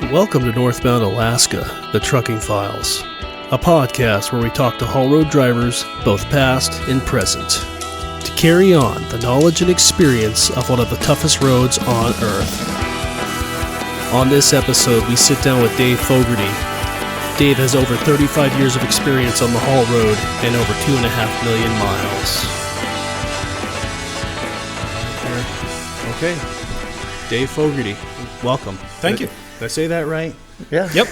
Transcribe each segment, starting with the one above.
Welcome to Northbound Alaska, the Trucking Files, a podcast where we talk to haul road drivers, both past and present, to carry on the knowledge and experience of one of the toughest roads on Earth. On this episode, we sit down with Dave Fogarty. Dave has over 35 years of experience on the haul road and over 2.5 million miles. Okay, Dave Fogarty, welcome. Thank you. Did I say that right? Yeah. Yep.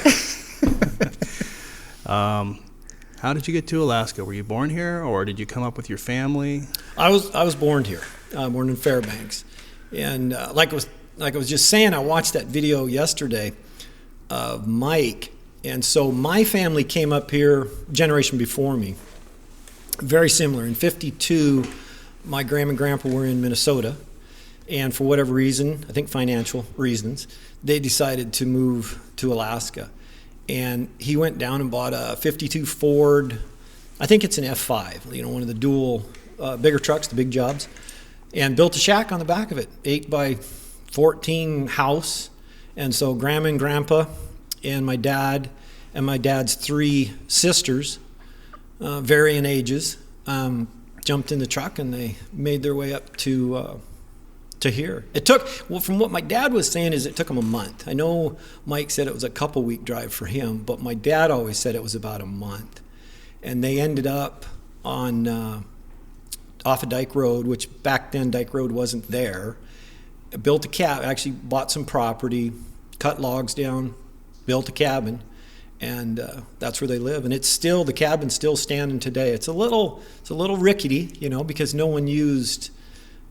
How did you get to Alaska? Were you born here, or did you come up with your family? I was born here, born in Fairbanks, and like I was just saying, I watched that video yesterday of Mike, and so my family came up here generation before me. Very similar. In '52, my grandma and grandpa were in Minnesota, and for whatever reason, I think financial reasons, they decided to move to Alaska. And he went down and bought a '52 Ford, I think it's an F5, one of the dual bigger trucks, the big jobs, and built a shack on the back of it, 8 by 14 house. And so grandma and grandpa and my dad and my dad's 3 sisters, varying ages, jumped in the truck and they made their way up to here. It took, from what my dad was saying, is it took him a month. I know Mike said it was a couple week drive for him, but my dad always said it was about a month. And they ended up on off of Dyke Road, which back then Dyke Road wasn't there. Built a cabin, actually bought some property, cut logs down, built a cabin, and that's where they live. And it's still, the cabin's still standing today. It's a little rickety, because no one used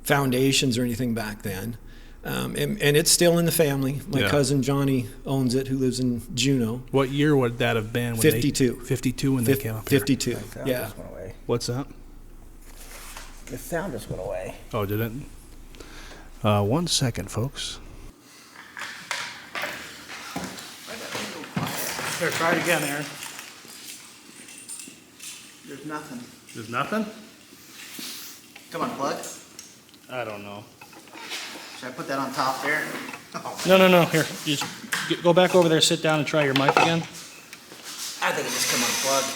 foundations or anything back then, and it's still in the family. My cousin Johnny owns it, who lives in Juneau. What year would that have been? 52. 52 when they came up here? 52. Yeah. Just went away. What's that? The sound just went away. Oh, did it? 1 second, folks. Here, try it again, Aaron. There's nothing. There's nothing? Come on, plug. I don't know. Should I put that on top there? No. Here, just go back over there, sit down, and try your mic again. I think it just come unplugged.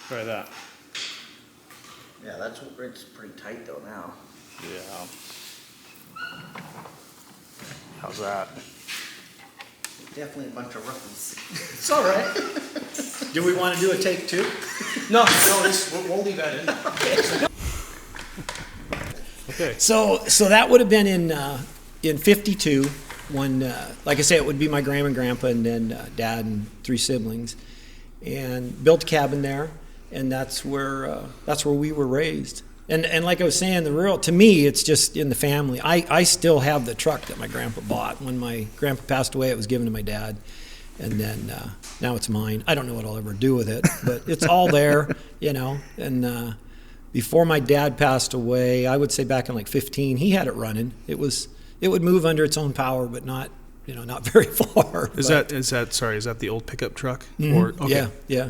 Try that. Yeah, it's pretty tight though now. Yeah. How's that? Definitely a bunch of ruffles. It's all right. Do we want to do a take 2? No, we'll leave that in. Okay. So that would have been in 52 when, like I say, it would be my grandma and grandpa and then dad and 3 siblings, and built a cabin there, and that's where we were raised. And like I was saying, to me, it's just in the family. I still have the truck that my grandpa bought. When my grandpa passed away, it was given to my dad, and then now it's mine. I don't know what I'll ever do with it, but it's all there, and before my dad passed away, I would say back in like 15, he had it running. It would move under its own power, but not very far. Is that the old pickup truck? Mm-hmm. Or okay. Yeah.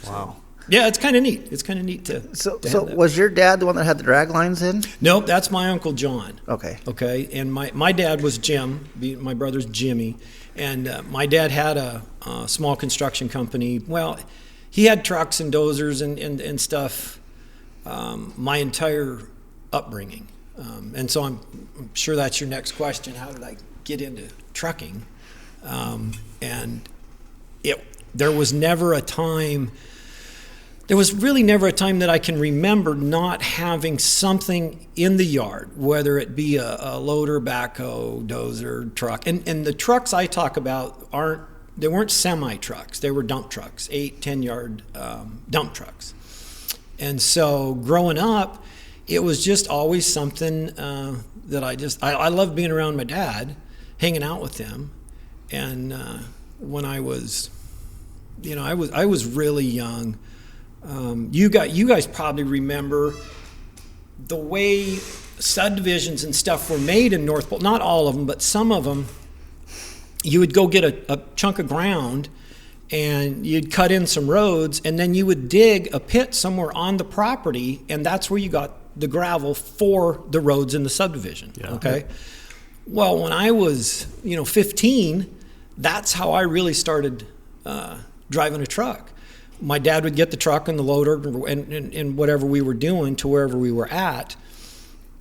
Wow. Yeah, it's kind of neat. It's kind of neat to. So have that. was your dad the one that had the drag lines in? Nope, that's my Uncle John. Okay. And my dad was Jim. My brother's Jimmy, and my dad had a small construction company. Well, he had trucks and dozers and stuff. My entire upbringing, and so I'm sure that's your next question. How did I get into trucking? And there was really never a time that I can remember not having something in the yard, whether it be a loader, backhoe, dozer, truck. And the trucks I talk about weren't semi trucks. They were dump trucks, 8-10 yard dump trucks. And so growing up, it was just always something that I loved being around my dad, hanging out with him. And when I was, I was really young. You guys probably remember the way subdivisions and stuff were made in North Pole. Not all of them, but some of them. You would go get a chunk of ground, and you'd cut in some roads, and then you would dig a pit somewhere on the property, and that's where you got the gravel for the roads in the subdivision. Yeah. Okay. Well, when I was 15, that's how I really started driving a truck. My dad would get the truck and the loader and whatever we were doing to wherever we were at.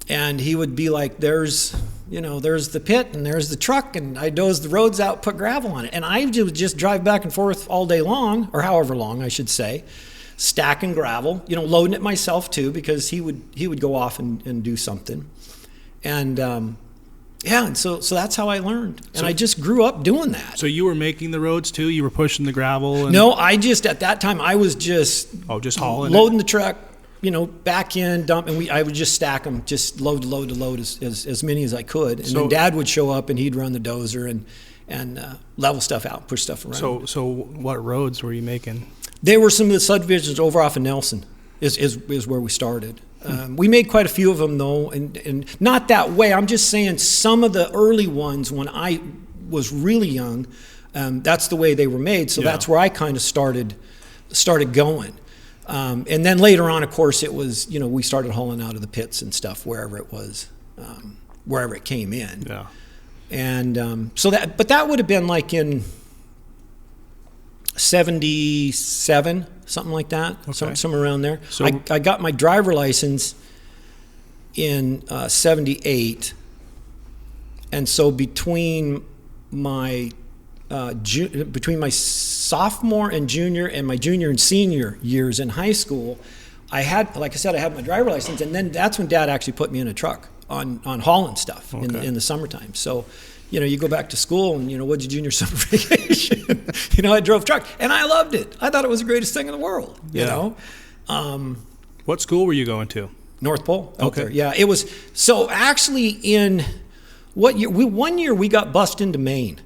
And he would be like, there's the pit and there's the truck, and I dozed the roads out, put gravel on it. And I would just drive back and forth all day long, or however long I should say, stacking gravel, loading it myself too, because he would go off and do something. And and so that's how I learned. And I just grew up doing that. So you were making the roads too? You were pushing the gravel? No, at that time, I was just hauling loading the truck, back in, dump, and I would just stack them, just load to load as many as I could. And then Dad would show up and he'd run the dozer and level stuff out, push stuff around. So what roads were you making? They were some of the subdivisions over off of Nelson is where we started. We made quite a few of them though, and not that way. I'm just saying some of the early ones when I was really young, that's the way they were made. So that's where I kind of started going. And then later on, of course, it was, we started hauling out of the pits and stuff wherever it was, wherever it came in. Yeah. And but that would have been like in 77, something like that, somewhere around there. So I got my driver license in 78, and so between my sophomore and junior and my junior and senior years in high school, I had my driver license, and then that's when Dad actually put me in a truck on hauling stuff in the summertime. So, you go back to school and, what'd you junior summer vacation? I drove truck and I loved it. I thought it was the greatest thing in the world, What school were you going to? North Pole. Okay. There. Yeah, it was. So actually in what year? One year we got bused into Maine.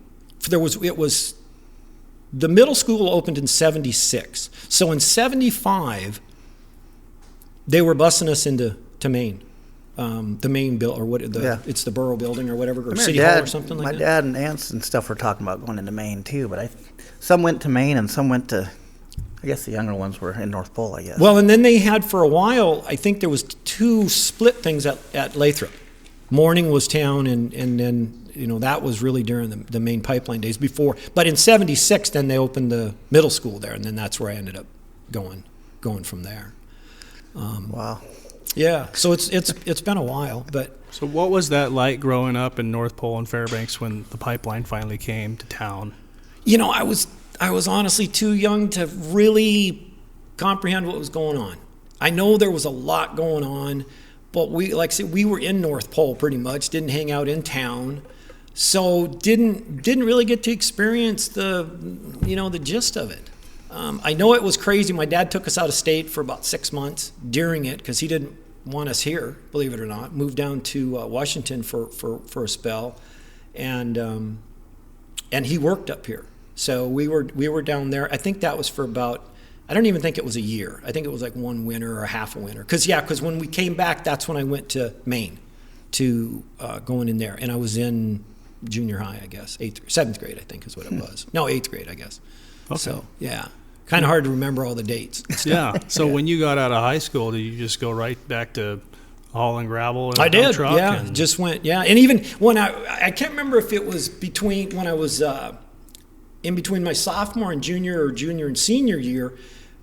The middle school opened in 76. So in 75, they were busing us into Maine. The main bill, or it's the borough building or whatever, or city hall or something like that. My dad and aunts and stuff were talking about going into Maine too, but some went to Maine and some went to, I guess the younger ones were in North Pole, I guess. Well, and then they had for a while, I think there was 2 split things at Lathrop. Morning was town, and then that was really during the main pipeline days before. But in 76, then they opened the middle school there, and then that's where I ended up going from there. Wow. Yeah, so it's been a while, but. So what was that like growing up in North Pole and Fairbanks when the pipeline finally came to town? I was honestly too young to really comprehend what was going on. I know there was a lot going on, but we were in North Pole pretty much, didn't hang out in town, so didn't really get to experience the gist of it. I know it was crazy. My dad took us out of state for about 6 months during it because he didn't want us here, believe it or not. Moved down to Washington for a spell, and he worked up here. So we were down there. I think that was for about, I don't even think it was a year. I think it was like one winter or half a winter. Because when we came back, that's when I went to Maine to going in there, and I was in junior high, I guess, 7th grade, I think is what it was. No, 8th grade, I guess. Okay. So yeah. Kind of hard to remember all the dates. Yeah. So when you got out of high school, did you just go right back to hauling gravel in a I did. truck? Yeah. Just went. Yeah. And even when I can't remember if it was when I was in between my sophomore and junior and senior year,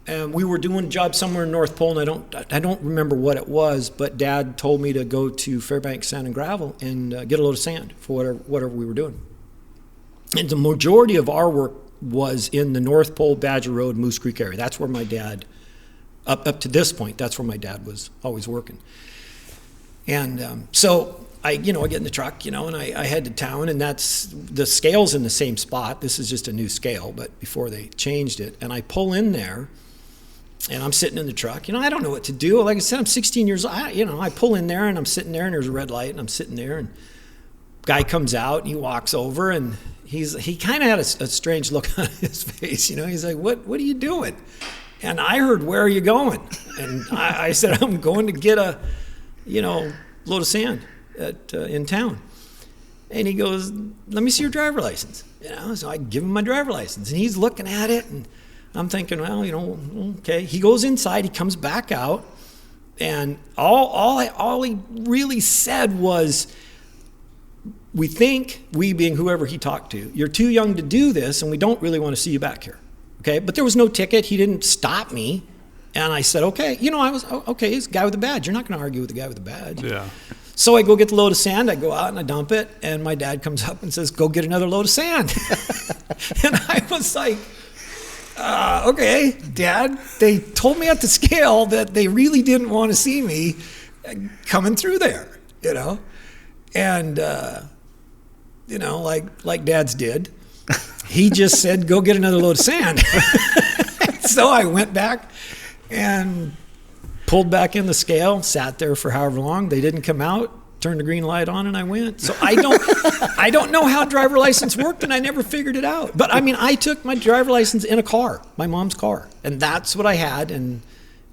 we were doing a job somewhere in North Pole, and I don't remember what it was, but Dad told me to go to Fairbanks Sand and Gravel and get a load of sand for whatever we were doing. And the majority of our work was in the North Pole, Badger Road, Moose Creek area. That's where my dad, up to this point, that's where my dad was always working. And so I get in the truck, and I head to town, and that's, the scale's in the same spot. This is just a new scale, but before they changed it. And I pull in there, and I'm sitting in the truck. I don't know what to do. Like I said, I'm 16 years old. I pull in there, and I'm sitting there, and there's a red light, and I'm sitting there, and guy comes out, and he walks over, and he kind of had a strange look on his face. He's like, what are you doing? And I heard, where are you going? And I said, I'm going to get a, load of sand in town. And he goes, let me see your driver license. So I give him my driver license, and he's looking at it, and I'm thinking, well, okay. He goes inside, he comes back out, and all he really said was, we think, we being whoever he talked to, you're too young to do this, and we don't really want to see you back here. Okay, but there was no ticket. He didn't stop me. And I said, okay. I was, okay, he's a guy with a badge. You're not going to argue with the guy with a badge. Yeah. So I go get the load of sand. I go out and I dump it. And my dad comes up and says, go get another load of sand. And I was like, okay, Dad. They told me at the scale that they really didn't want to see me coming through there, And, like dads did, he just said, go get another load of sand. So I went back and pulled back in the scale, sat there for however long. They didn't come out, turned the green light on, and I went. So I don't know how driver license worked, and I never figured it out. But I took my driver license in a car, my mom's car, and that's what I had. And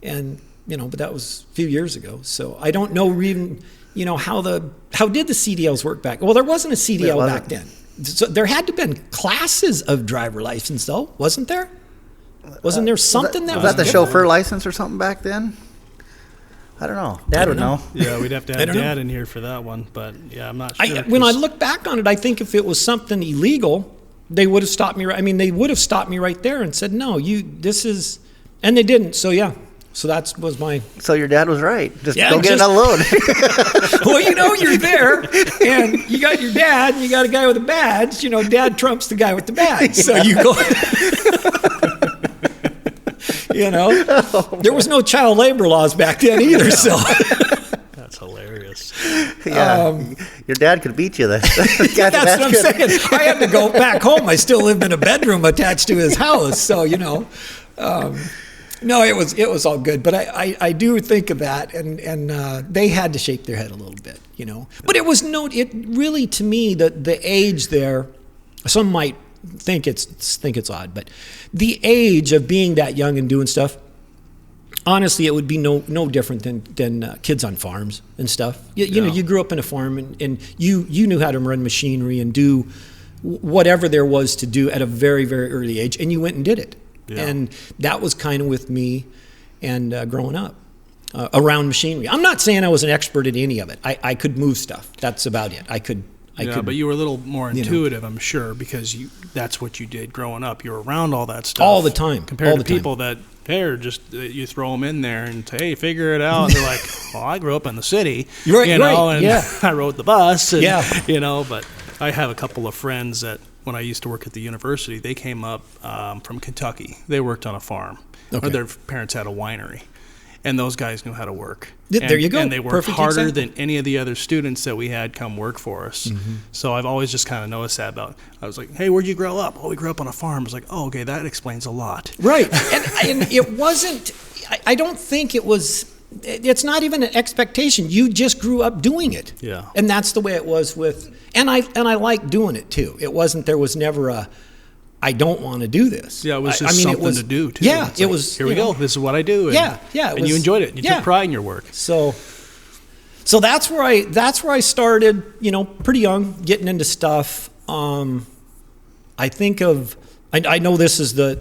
but that was a few years ago. So I don't know even, how did the CDLs work back? Well, there wasn't a CDL back then. So there had to have been classes of driver license, though, wasn't there? Wasn't there something was that the chauffeur license or something back then? I don't know. Dad would know. Yeah, we'd have to have Dad in here for that one. But yeah, I'm not sure. When I look back on it, I think if it was something illegal, they would have stopped me. They would have stopped me right there and said, "No, this is," and they didn't. So yeah. So that was my. So your dad was right. Go get another load. Well, you're there, and you got your dad, and you got a guy with a badge. Dad trumps the guy with the badge. So you go. There was no child labor laws back then either. So that's hilarious. Yeah, your dad could beat you then. That's what I'm saying. I had to go back home. I still lived in a bedroom attached to his house. So no, it was all good. But I do think of that, and they had to shake their head a little bit, But it really, to me, the age there, some might think it's odd, but the age of being that young and doing stuff, honestly, it would be no different than kids on farms and stuff. You grew up in a farm, and you knew how to run machinery and do whatever there was to do at a very, very early age, and you went and did it. Yeah. And that was kind of with me and growing up around machinery. I'm not saying I was an expert at any of it. I could move stuff. That's about it. I could. But you were a little more intuitive, I'm sure, because that's what you did growing up. You were around all that stuff. All the time. Compared to people that, you throw them in there and say, hey, figure it out. And they're like, well, I grew up in the city, right, and yeah. I rode the bus. And, yeah. But I have a couple of friends that when I used to work at the university, they came up from Kentucky. They worked on a farm. Okay. Or their parents had a winery. And those guys knew how to work. There you go. And they worked harder than any of the other students that we had come work for us. Mm-hmm. So I've always just kind of noticed that I was like, hey, where'd you grow up? Oh, we grew up on a farm. I was like, oh, okay, that explains a lot. Right. and it wasn't, I don't think it was, it's not even an expectation. You just grew up doing it. Yeah. And that's the way it was and I like doing it too. There was never I don't want to do this. Yeah, it was just something to do, too. Yeah, it was. Here we go. This is what I do. And you enjoyed it. You took pride in your work. So that's where I started, pretty young, getting into stuff. I think of, I know this is the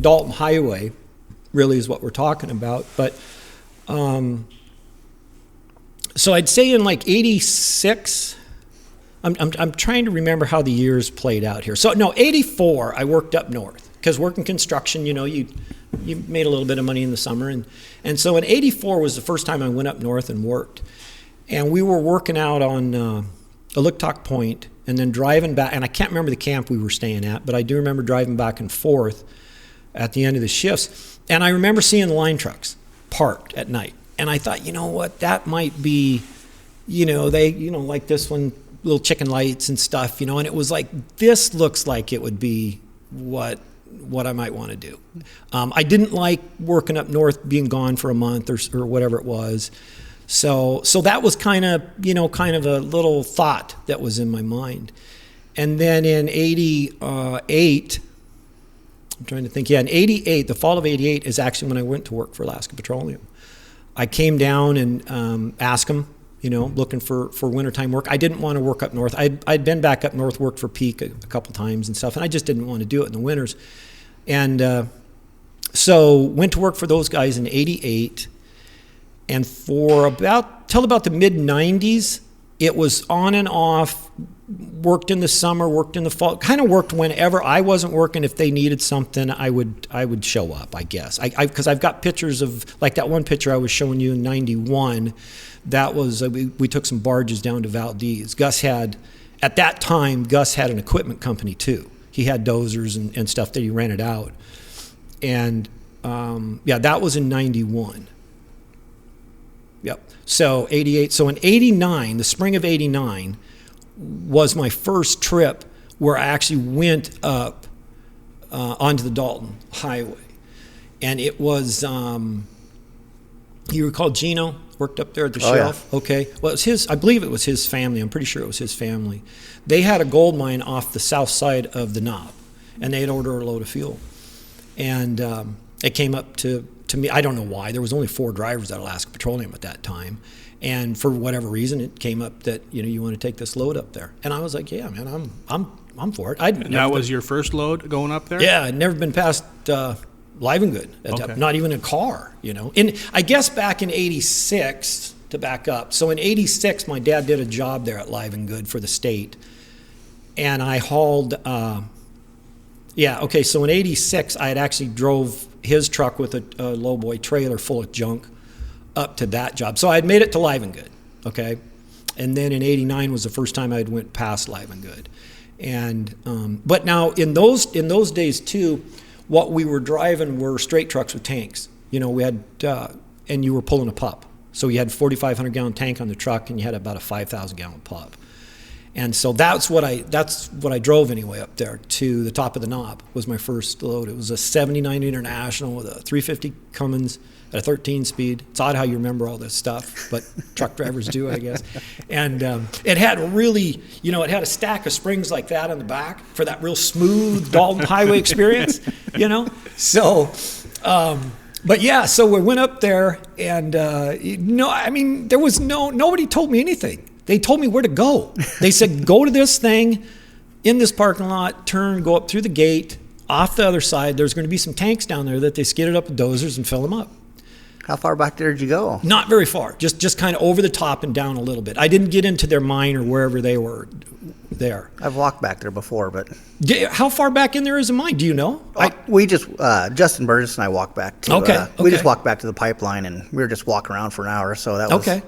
Dalton Highway, really is what we're talking about. But so I'd say in like 86. I'm trying to remember how the years played out here. So no, 84, I worked up north because working construction, you made a little bit of money in the summer, and so in 84 was the first time I went up north and worked, and we were working out on Iliktok Point and then driving back, and I can't remember the camp we were staying at, but I do remember driving back and forth at the end of the shifts, and I remember seeing the line trucks parked at night, and I thought, that might be, they, like this one. Little chicken lights and stuff, and it was like, this looks like it would be what I might want to do. I didn't like working up north, being gone for a month or whatever it was. So that was kind of a little thought that was in my mind. And then in 88, I'm trying to think, in 88, the fall of 88 is actually when I went to work for Alaska Petroleum. I came down and asked them, looking for wintertime work. I didn't want to work up north. I'd been back up north, worked for Peak a couple times and stuff, and I just didn't want to do it in the winters. And so went to work for those guys in 88, and for till about the mid-90s, it was on and off, worked in the summer, worked in the fall, kind of worked whenever I wasn't working. If they needed something, I would show up, I guess. Because I've got pictures of, like that one picture I was showing you in 91. That was, we took some barges down to Valdez. At that time, Gus had an equipment company too. He had dozers and stuff that he rented out. And that was in 91. Yep. So 88. So in 89, the spring of 89 was my first trip where I actually went up onto the Dalton Highway. And it was, you recall Gino worked up there at the shelf? Yeah. Okay. Well, I believe it was his family. I'm pretty sure it was his family. They had a gold mine off the south side of the knob, and they had ordered a load of fuel. And it came up to me, I don't know why. There was only 4 drivers at Alaska Petroleum at that time. And for whatever reason, it came up that, you want to take this load up there. And I was like, yeah, man, I'm for it. And that was your first load going up there? Yeah, I'd never been past Live and Good, not even a car, And I guess back in 86, to back up, so in 86, my dad did a job there at Live and Good for the state. And I hauled, so in 86, I had actually drove his truck with a lowboy trailer full of junk up to that job. So I had made it to Live and Good, okay? And then in 89 was the first time I had went past Live and Good. And, but now in those days too, what we were driving were straight trucks with tanks. We had, and you were pulling a pup. So you had 4,500 gallon tank on the truck and you had about a 5,000 gallon pup. And so that's what I drove anyway up there to the top of the knob was my first load. It was a 79 International with a 350 Cummins at a 13 speed. It's odd how you remember all this stuff, but truck drivers do, I guess. And it had really, it had a stack of springs like that on the back for that real smooth Dalton Highway experience, So, but yeah, so we went up there and, there was nobody told me anything. They told me where to go. They said, go to this thing in this parking lot, turn, go up through the gate, off the other side. There's going to be some tanks down there that they skidded up with dozers and fill them up. How far back there did you go? Not very far, just kind of over the top and down a little bit. I didn't get into their mine or wherever they were there. I've walked back there before, but... How far back in there is a mine? Do you know? We just, Justin Burgess and I walked back to... Okay. We just walked back to the pipeline, and we were just walking around for an hour, so that was... Okay.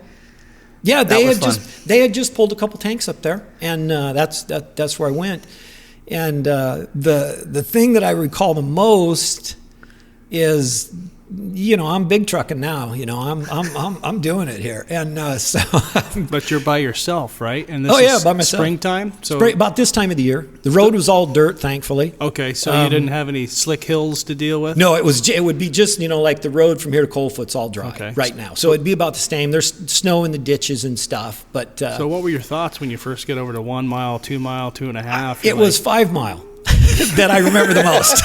Yeah, they had just pulled a couple tanks up there, and that's where I went. And the thing that I recall the most is, I'm big trucking now. I'm doing it here, and so. But you're by yourself, right? And this is by myself. Springtime. So about this time of the year, the road was all dirt, thankfully. Okay, so you didn't have any slick hills to deal with. No, it would be just like the road from here to Coldfoot's all dry right now. So it'd be about the same. There's snow in the ditches and stuff, but. So what were your thoughts when you first get over to 1 mile, 2 mile, 2.5? It was 5 mile that I remember the most.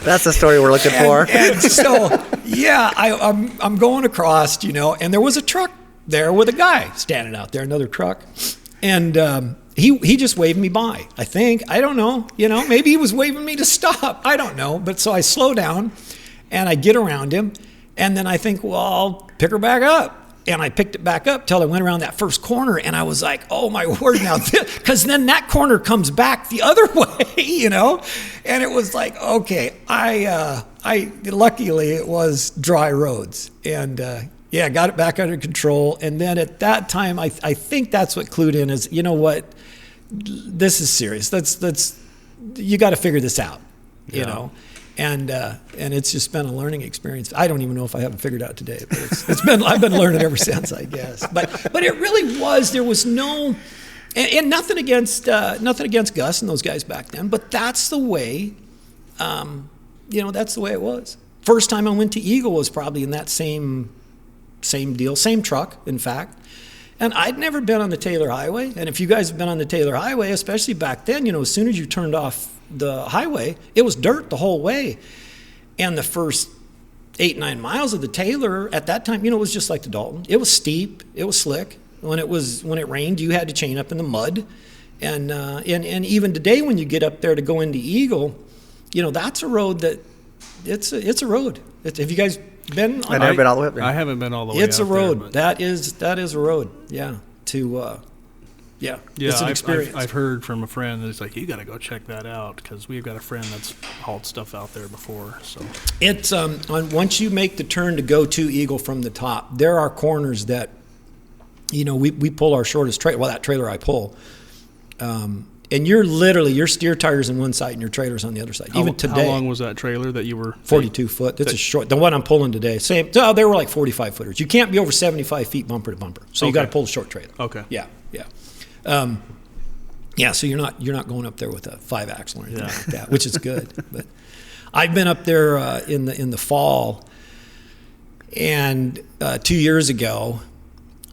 That's the story we're looking for. And so, I'm going across, and there was a truck there with a guy standing out there, another truck. And he just waved me by, I think. I don't know. Maybe he was waving me to stop. I don't know. But so I slow down, and I get around him, and then I think, well, I'll pick her back up. And I picked it back up till I went around that first corner, and I was like, oh, my word, now, because then that corner comes back the other way, And it was like, okay, I luckily it was dry roads. And, got it back under control. And then at that time, I think that's what clued in is, what, this is serious. You got to figure this out, you know. And it's just been a learning experience. I don't even know if I haven't figured it out today, but I've been learning ever since, I guess. But it really was. There was no, and nothing against Gus and those guys back then. But that's the way, that's the way it was. First time I went to Eagle was probably in that same deal, same truck, in fact. And I'd never been on the Taylor Highway. And if you guys have been on the Taylor Highway, especially back then, as soon as you turned off the highway, it was dirt the whole way. And the first 8-9 miles of the Taylor at that time, it was just like the Dalton. It was steep, it was slick. When it rained, you had to chain up in the mud. And even today, when you get up there to go into Eagle, that's a road that it's a road. Have you guys been? I've never been all the way up there. I haven't been all the way. It's up a road. There, that is a road. Yeah. Yeah, Yeah, it's an experience. I've heard from a friend that's like, you got to go check that out because we've got a friend that's hauled stuff out there before. So It's once you make the turn to go to Eagle from the top, there are corners that, we pull our shortest trailer. Well, that trailer I pull, and your steer tires on one side and your trailer's on the other side. Even today, how long was that trailer that you were? 42 foot. That's a short. The one I'm pulling today, same. Oh, they were like 45 footers. You can't be over 75 feet bumper to bumper, so you got to pull a short trailer. Okay. Yeah. So you're not going up there with a 5-axle or anything like that, which is good. But I've been up there in the fall, and 2 years ago.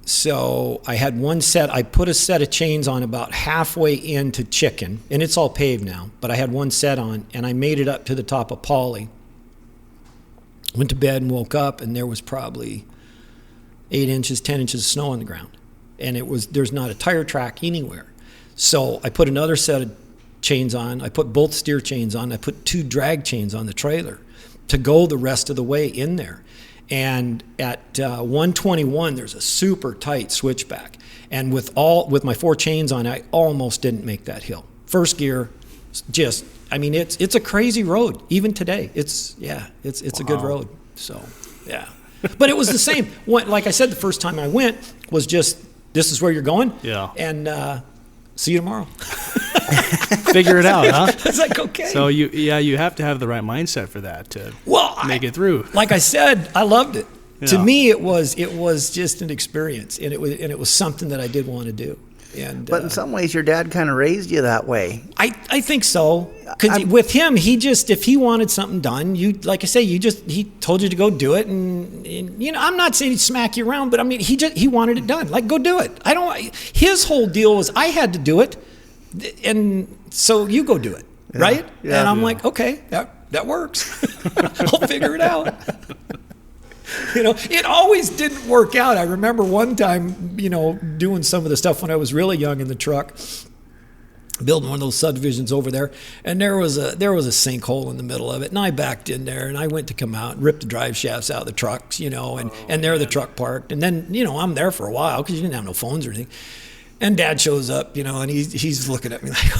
So I had one set. I put a set of chains on about halfway into Chicken, and it's all paved now. But I had one set on, and I made it up to the top of Polly. Went to bed and woke up, and there was probably 8 inches, 10 inches of snow on the ground, and there's not a tire track anywhere. So I put another set of chains on. I put both steer chains on. I put 2 drag chains on the trailer to go the rest of the way in there. And at 121, there's a super tight switchback. And with my 4 chains on, I almost didn't make that hill. First gear, it's a crazy road. Even today, it's a good road. So, yeah. But it was the same. Like I said, the first time I went was just, this is where you're going. Yeah. And see you tomorrow. Figure it out, huh? It's like, okay. So you have to have the right mindset for that to make it through. Like I said, I loved it. Yeah. To me, it was just an experience, and it was something that I did want to do. But in some ways, your dad kind of raised you that way. I think so. Because with him, if he wanted something done, like I say, he told you to go do it, and I'm not saying he'd smack you around, but I mean, he wanted it done. Like, go do it. His whole deal was I had to do it, and so you go do it, right? Yeah. And I'm like, okay, that works. I'll figure it out. It always didn't work out. I remember one time, doing some of the stuff when I was really young in the truck, building one of those subdivisions over there, and there was a sinkhole in the middle of it, and I backed in there, and I went to come out and rip the drive shafts out of the trucks, and there the truck parked, and then, I'm there for a while because you didn't have no phones or anything, and Dad shows up, and he's looking at me like,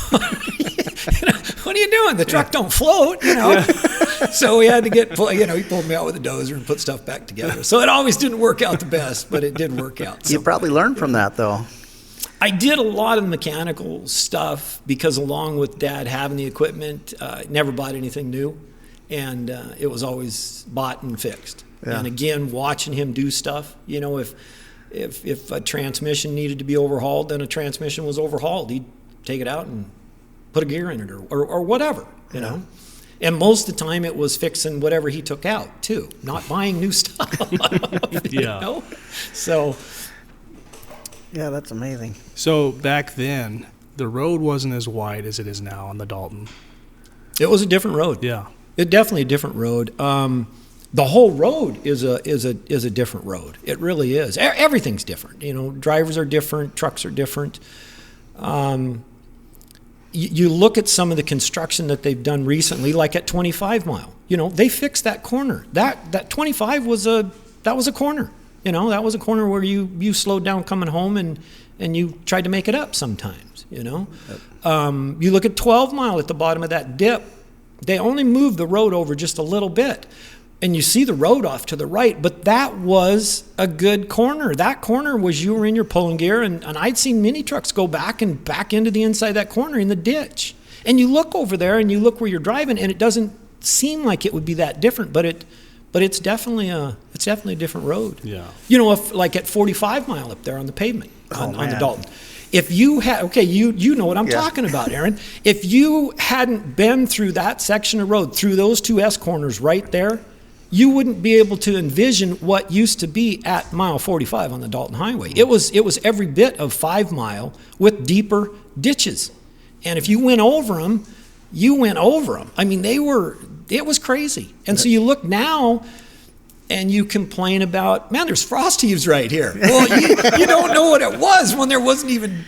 what are you doing? The truck don't float, So we had to he pulled me out with a dozer and put stuff back together. So it always didn't work out the best, but it did work out. You probably learned from that, though. I did a lot of mechanical stuff because along with Dad having the equipment, never bought anything new. And it was always bought and fixed. Yeah. And again, watching him do stuff, if a transmission needed to be overhauled, then a transmission was overhauled. He'd take it out and put a gear in it or whatever, you know. And most of the time it was fixing whatever he took out, too, not buying new stuff. Yeah. So. Yeah, that's amazing. So back then, the road wasn't as wide as it is now on the Dalton. It was a different road. Yeah. It definitely a different road. The whole road is a different road. It really is. Everything's different. Drivers are different. Trucks are different. You look at some of the construction that they've done recently, like at 25 Mile. They fixed that corner. That 25 was a corner. That was a corner where you slowed down coming home and you tried to make it up sometimes. You look at 12 Mile at the bottom of that dip. They only moved the road over just a little bit. And you see the road off to the right, but that was a good corner. That corner was you were in your pulling gear, and I'd seen mini trucks go back into the inside of that corner in the ditch. And you look over there and you look where you're driving, and it doesn't seem like it would be that different, but it's definitely a different road. Yeah. If like at 45 Mile up there on the pavement on the Dalton. If you had, you know what I'm talking about, Aaron. If you hadn't been through that section of road, through those two S corners right there, you wouldn't be able to envision what used to be at mile 45 on the Dalton Highway. It was every bit of 5 Mile with deeper ditches. And if you went over them, you went over them. I mean, it was crazy. And so you look now and you complain about, man, there's frost heaves right here. Well, you don't know what it was when there wasn't even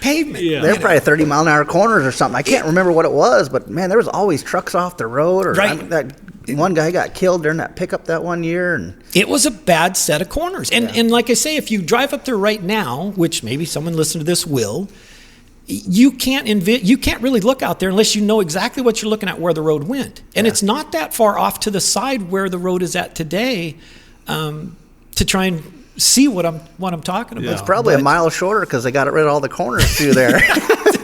pavement. Yeah. They're probably 30-mile-an-hour corners or something. I can't remember what it was, but man, there was always trucks off the road or right. that one guy got killed during that pickup that one year. And it was a bad set of corners. And like I say, if you drive up there right now, which maybe someone listening to this will, you can't really look out there unless you know exactly what you're looking at where the road went. And it's not that far off to the side where the road is at today, to try and see what I'm talking about. It's probably a mile shorter because they got rid of all the corners through there.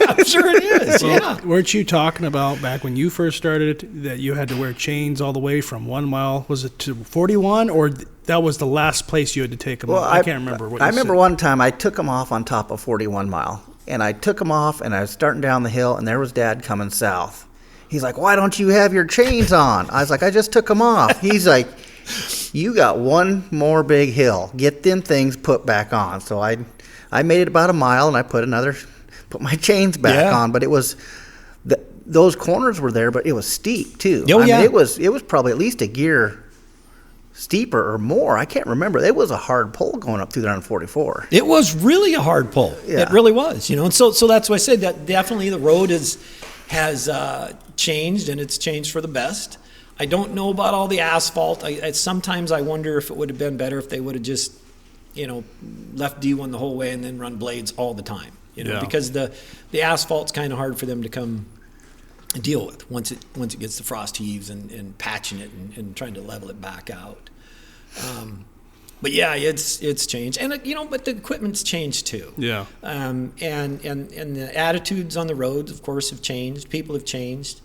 I'm sure it is. Yeah. Weren't you talking about back when you first started that you had to wear chains all the way from 1 mile? Was it to 41, or that was the last place you had to take them off? I can't remember. I remember one time I took them off on top of 41 mile, and I took them off, and I was starting down the hill, and there was Dad coming south. He's like, "Why don't you have your chains on?" I was like, "I just took them off." He's like, "You got one more big hill. Get them things put back on." So I made it about a mile, and I put my chains back on. But it was those corners were there, but it was steep too. Oh, yeah. It was probably at least a gear steeper or more. I can't remember. It was a hard pull going up through there on 44. It was really a hard pull. Yeah. It really was. And so that's why I said that definitely the road has changed, and it's changed for the best. I don't know about all the asphalt. Sometimes I wonder if it would have been better if they would have just, left D1 the whole way and then run blades all the time. Because the asphalt's kind of hard for them to come deal with once it gets the frost heaves and patching it and trying to level it back out. But yeah, it's changed, and but the equipment's changed too. Yeah. And the attitudes on the roads, of course, have changed. People have changed.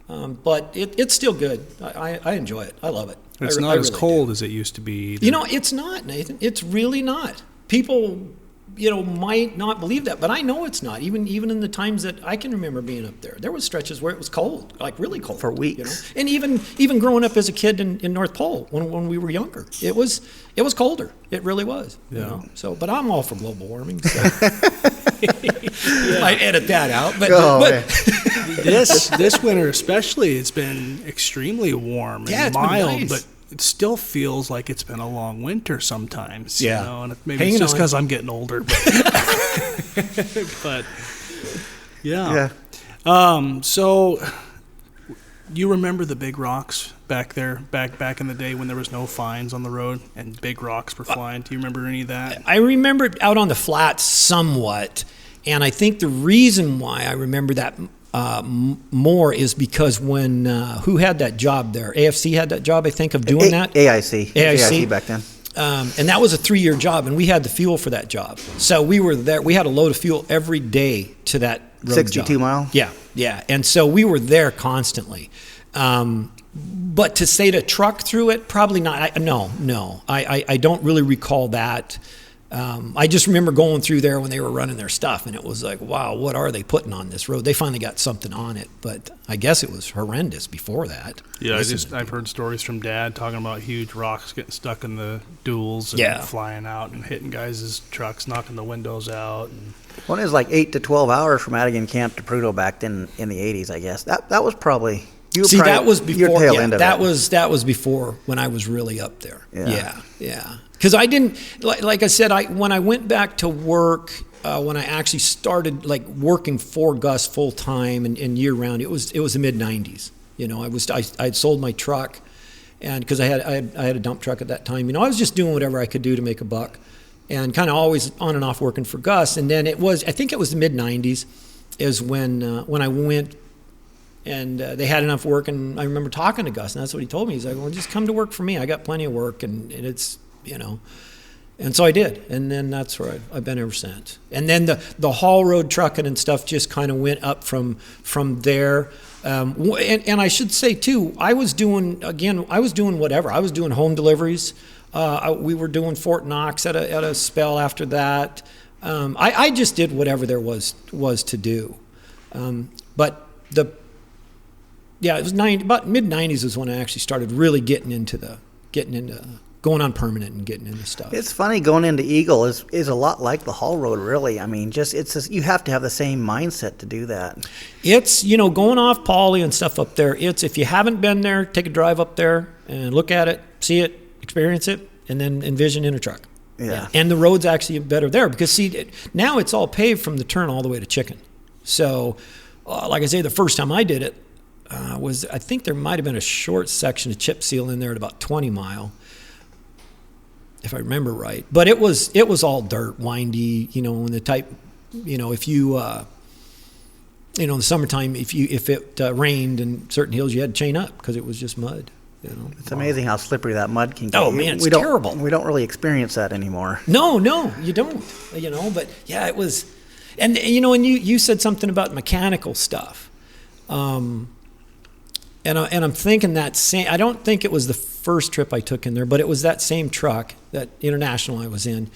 But it's still good. I enjoy it. I love it. It's not as cold as it used to be either. It's not, Nathan. It's really not. People, might not believe that, but I know it's not. Even in the times that I can remember being up there, there was stretches where it was cold, like really cold. For weeks. And even growing up as a kid in North Pole when we were younger, it was colder. It really was. Yeah. So, but I'm all for global warming. So. Might edit that out, but this winter especially, it's been extremely warm and mild, but it still feels like it's been a long winter sometimes. Yeah. And maybe it's just because I'm getting older. But yeah. So you remember the big rocks back there, back in the day when there was no fines on the road and big rocks were flying? Do you remember any of that? I remember it out on the flats somewhat, and I think the reason why I remember that more is because when who had that job there? AFC had that job, I think, of doing that. AIC back then. And that was a 3-year job, and we had the fuel for that job. So we were there. We had a load of fuel every day to that road 62 job. mile? Yeah. And so we were there constantly. But to say to truck through it, probably not. No. I don't really recall that. I just remember going through there when they were running their stuff, and it was like, wow, what are they putting on this road? They finally got something on it, but I guess it was horrendous before that. Yeah, I've heard stories from Dad talking about huge rocks getting stuck in the duals and flying out and hitting guys' trucks, knocking the windows out. Well, it was like 8 to 12 hours from Madigan Camp to Prudhoe back then in the 80s, I guess. That was probably... that was before. Your tail end of that was before when I was really up there. Yeah. Because I didn't, like I said, when I went back to work, when I actually started working for Gus full time and year round, it was the mid '90s. I had sold my truck, and because I had a dump truck at that time. I was just doing whatever I could do to make a buck, and kind of always on and off working for Gus. And then I think it was the mid '90s, is when I went. And they had enough work, and I remember talking to Gus, and that's what he told me. He's like, well, just come to work for me. I got plenty of work, and it's, And so I did, and then that's where I've been ever since. And then the haul road trucking and stuff just kind of went up from there. And I should say, too, I was doing whatever. I was doing home deliveries. We were doing Fort Knox at a spell after that. I just did whatever there was to do. But it was about mid-90s is when I actually started really getting into going on permanent and getting into stuff. It's funny, going into Eagle is a lot like the haul road, really. I mean, you have to have the same mindset to do that. It's, going off Pauley and stuff up there, it's, if you haven't been there, take a drive up there and look at it, see it, experience it, and then envision in a truck. Yeah. And the road's actually better there because, now it's all paved from the turn all the way to Chicken. So, like I say, the first time I did it, I think there might have been a short section of chip seal in there at about 20 mile, if I remember right. But it was all dirt, windy, in the type, if you, in the summertime, if it rained in certain hills, you had to chain up because it was just mud. It's amazing how slippery that mud can get. Oh man, it's terrible. We don't really experience that anymore. No, you don't. But yeah, it was, and you said something about mechanical stuff, and I'm thinking that same. I don't think it was the first trip I took in there, but it was that same truck, that International I was in,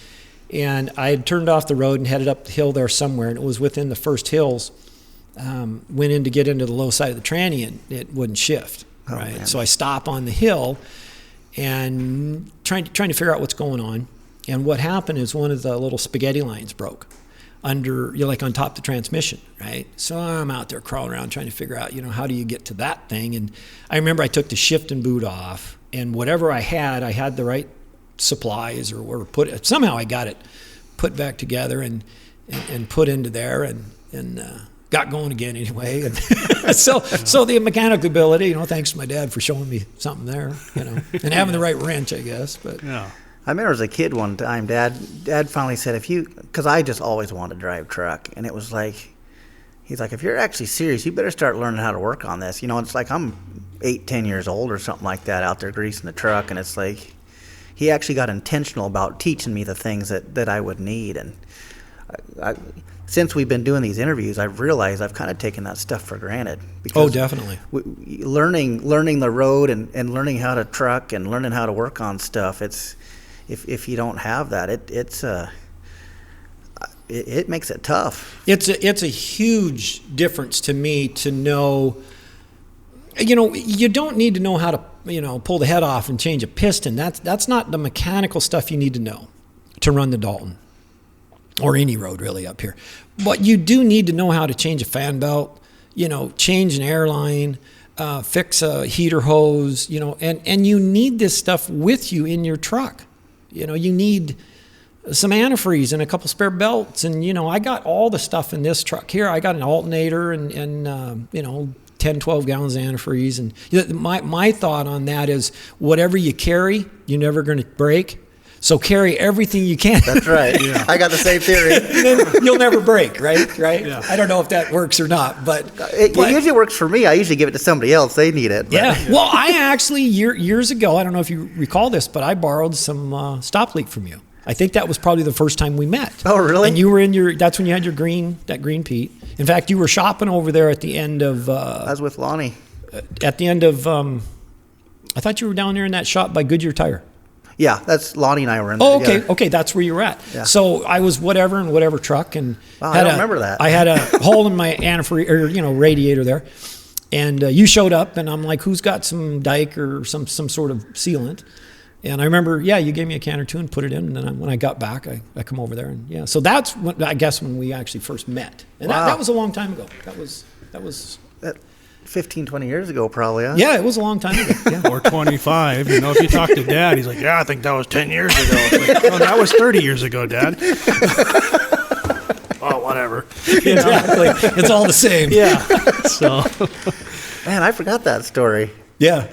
and I had turned off the road and headed up the hill there somewhere, and it was within the first hills. Went in to get into the low side of the tranny, and it wouldn't shift. Oh, right. Man. So I stop on the hill and trying to figure out what's going on. And what happened is one of the little spaghetti lines broke under, on top of the transmission, right? So I'm out there crawling around trying to figure out, how do you get to that thing? And I remember I took the shifting boot off, and whatever I had the right supplies or somehow I got it put back together and put into there and got going again anyway. And so the mechanical ability, thanks to my dad for showing me something there, and having the right wrench, I guess. But yeah. I remember as a kid one time, Dad finally said, because I just always wanted to drive truck, and it was like, he's like, if you're actually serious, you better start learning how to work on this. It's like I'm 8-10 years old or something like that out there greasing the truck, and it's like, he actually got intentional about teaching me the things that I would need. And since we've been doing these interviews, I've realized I've kind of taken that stuff for granted. Oh, definitely. Learning the road and learning how to truck and learning how to work on stuff. It's if you don't have that, it makes it tough. It's a huge difference to me to know. You don't need to know how to pull the head off and change a piston. That's not the mechanical stuff you need to know to run the Dalton. Or any road really up here. But you do need to know how to change a fan belt, change an airline, fix a heater hose, and you need this stuff with you in your truck. You need some antifreeze and a couple spare belts. And, I got all the stuff in this truck here. I got an alternator and 10, 12 gallons of antifreeze. And my thought on that is whatever you carry, you're never going to break. So carry everything you can. That's right. Yeah. I got the same theory. Then you'll never break, right? Yeah. I don't know if that works or not, but it usually works for me. I usually give it to somebody else. They need it. But. Yeah. Well, I actually years ago, I don't know if you recall this, but I borrowed some stop leak from you. I think that was probably the first time we met. Oh, really? And you were that's when you had your green Pete. In fact, you were shopping over there at the end of. I was with Lonnie. At the end of, I thought you were down there in that shop by Goodyear Tire. Yeah, that's Lonnie and I were in there together. Okay, that's where you were at. Yeah. So I was whatever truck, and I don't remember that. I had a hole in my antifreeze radiator there, and you showed up, and I'm like, who's got some Dyke or some sort of sealant? And I remember, you gave me a can or two and put it in, and then when I got back, I come over there, and so that's when we actually first met, and that was a long time ago. That was. 15, 20 years ago, probably, huh? Yeah, it was a long time ago. Yeah. Or 25. If you talk to Dad, he's like, yeah, I think that was 10 years ago. It's like, that was 30 years ago, Dad. Oh, whatever. Exactly. It's all the same. Yeah. So. Man, I forgot that story. Yeah.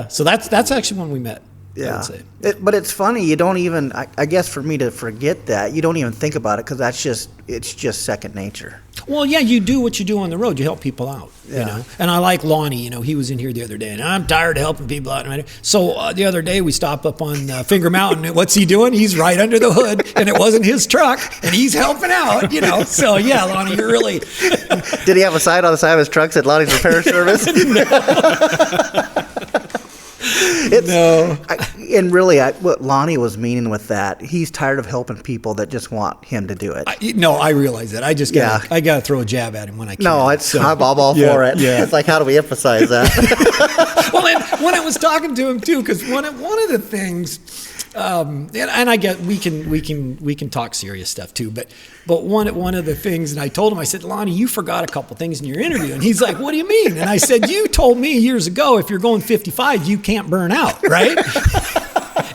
So that's actually when we met. Yeah. I would say. But it's funny. You don't even, I guess for me to forget that, you don't even think about it because it's just second nature. Well, yeah, you do what you do on the road. You help people out, And I like Lonnie, he was in here the other day, and I'm tired of helping people out. So the other day we stopped up on Finger Mountain. What's he doing? He's right under the hood, and it wasn't his truck, and he's helping out, So, yeah, Lonnie, you're really... Did he have a sign on the side of his truck that said Lonnie's Repair Service? No. And really, what Lonnie was meaning with that, he's tired of helping people that just want him to do it. I realize that. I just gotta throw a jab at him when I can. No, I'm all for it. Yeah. It's like, how do we emphasize that? Well, and when I was talking to him too, because one of the things, and I get we can talk serious stuff too, but one of the things, and I told him, I said, Lonnie, you forgot a couple things in your interview, and he's like, what do you mean? And I said, you told me years ago, if you're going 55, you can't burn out, right?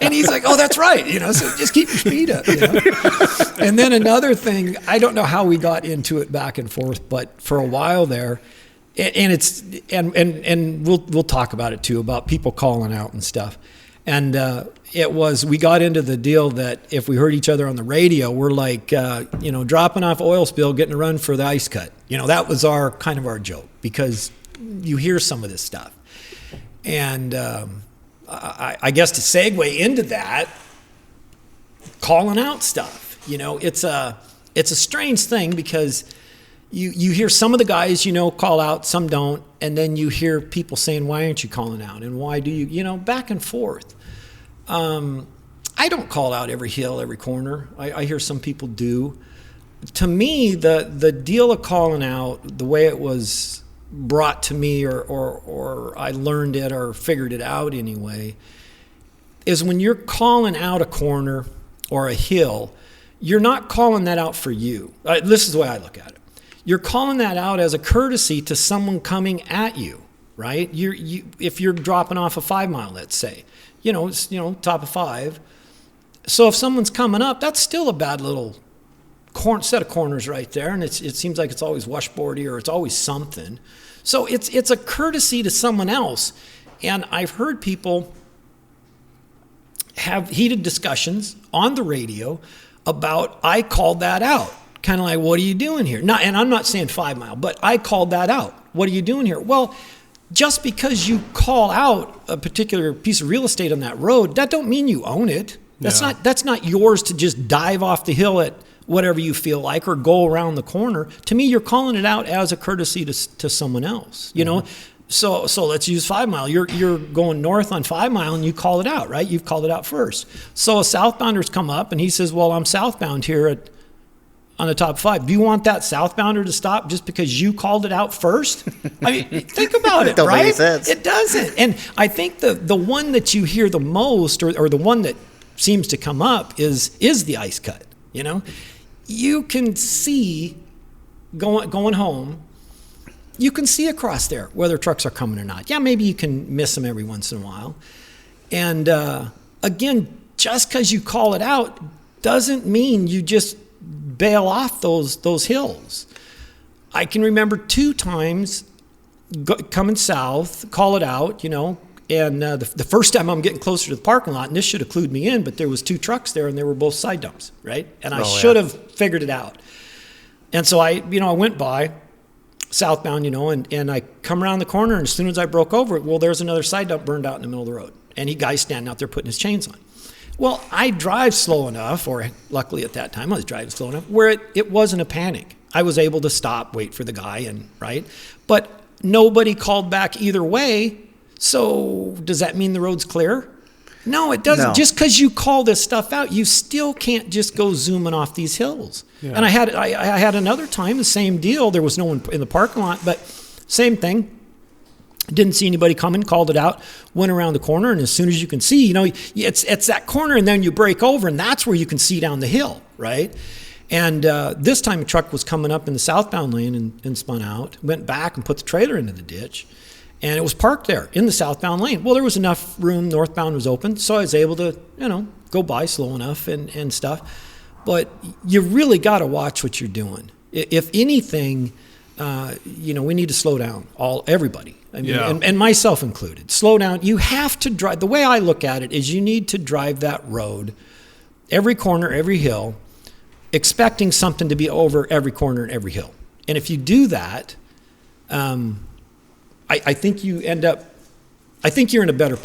And he's like, oh, that's right, so just keep your speed up, And then another thing, I don't know how we got into it back and forth, but for a while there, And we'll talk about it too, about people calling out and stuff. And we got into the deal that if we heard each other on the radio, we're like, dropping off oil spill, getting a run for the ice cut. That was our joke, because you hear some of this stuff. And I guess to segue into that, calling out stuff, it's a strange thing, because you hear some of the guys, call out, some don't. And then you hear people saying, why aren't you calling out? And why do you, back and forth. I don't call out every hill, every corner. I hear some people do. To me, the deal of calling out, the way it was brought to me, or I learned it or figured it out anyway, is when you're calling out a corner or a hill, you're not calling that out for you. This is the way I look at it. You're calling that out as a courtesy to someone coming at you, right? If you're dropping off a 5 mile, let's say, it's, top of 5. So if someone's coming up, that's still a bad little set of corners right there. And it seems like it's always washboardy, or it's always something. So it's a courtesy to someone else. And I've heard people have heated discussions on the radio about, I called that out. Kind of like, what are you doing here? And I'm not saying 5 mile, but I called that out. What are you doing here? Well, just because you call out a particular piece of real estate on that road, that don't mean you own it. That's not yours to just dive off the hill at whatever you feel like, or go around the corner. To me, you're calling it out as a courtesy to someone else. So let's use 5 mile. You're going north on 5 mile, and you call it out, right? You've called it out first. So a southbounder's come up and he says, well, I'm southbound here on the top 5. Do you want that southbounder to stop just because you called it out first? I mean, think about it, Don't right? make any sense. It doesn't. And I think the one that you hear the most, or the one that seems to come up is the ice cut. You can see going home, you can see across there whether trucks are coming or not. Yeah, maybe you can miss them every once in a while. And again, just because you call it out doesn't mean you just bail off those hills. I can remember 2 times coming south, call it out, and the first time I'm getting closer to the parking lot, and this should have clued me in, but there was 2 trucks there, and they were both side dumps, right? And I should have figured it out. And so I went by southbound, and I come around the corner, and as soon as I broke over it, well, there's another side dump burned out in the middle of the road, and he guy's standing out there putting his chains on. Well, I drive slow enough, or luckily at that time I was driving slow enough, where it wasn't a panic. I was able to stop, wait for the guy, right? But nobody called back either way. So does that mean the road's clear? No, it doesn't. No. Just because you call this stuff out, you still can't just go zooming off these hills. Yeah. And I had another time, the same deal. There was no one in the parking lot, but same thing. Didn't see anybody coming, called it out, went around the corner, and as soon as you can see, it's that corner, and then you break over, and that's where you can see down the hill, right? And this time a truck was coming up in the southbound lane and spun out, went back and put the trailer into the ditch, and it was parked there in the southbound lane. Well, there was enough room, northbound was open, so I was able to, go by slow enough and stuff. But you really got to watch what you're doing. If anything, we need to slow down, everybody. I mean, and myself included. Slow down. You have to drive. The way I look at it is you need to drive that road, every corner, every hill, expecting something to be over every corner and every hill. And if you do that, I think you end up. I think you're in a better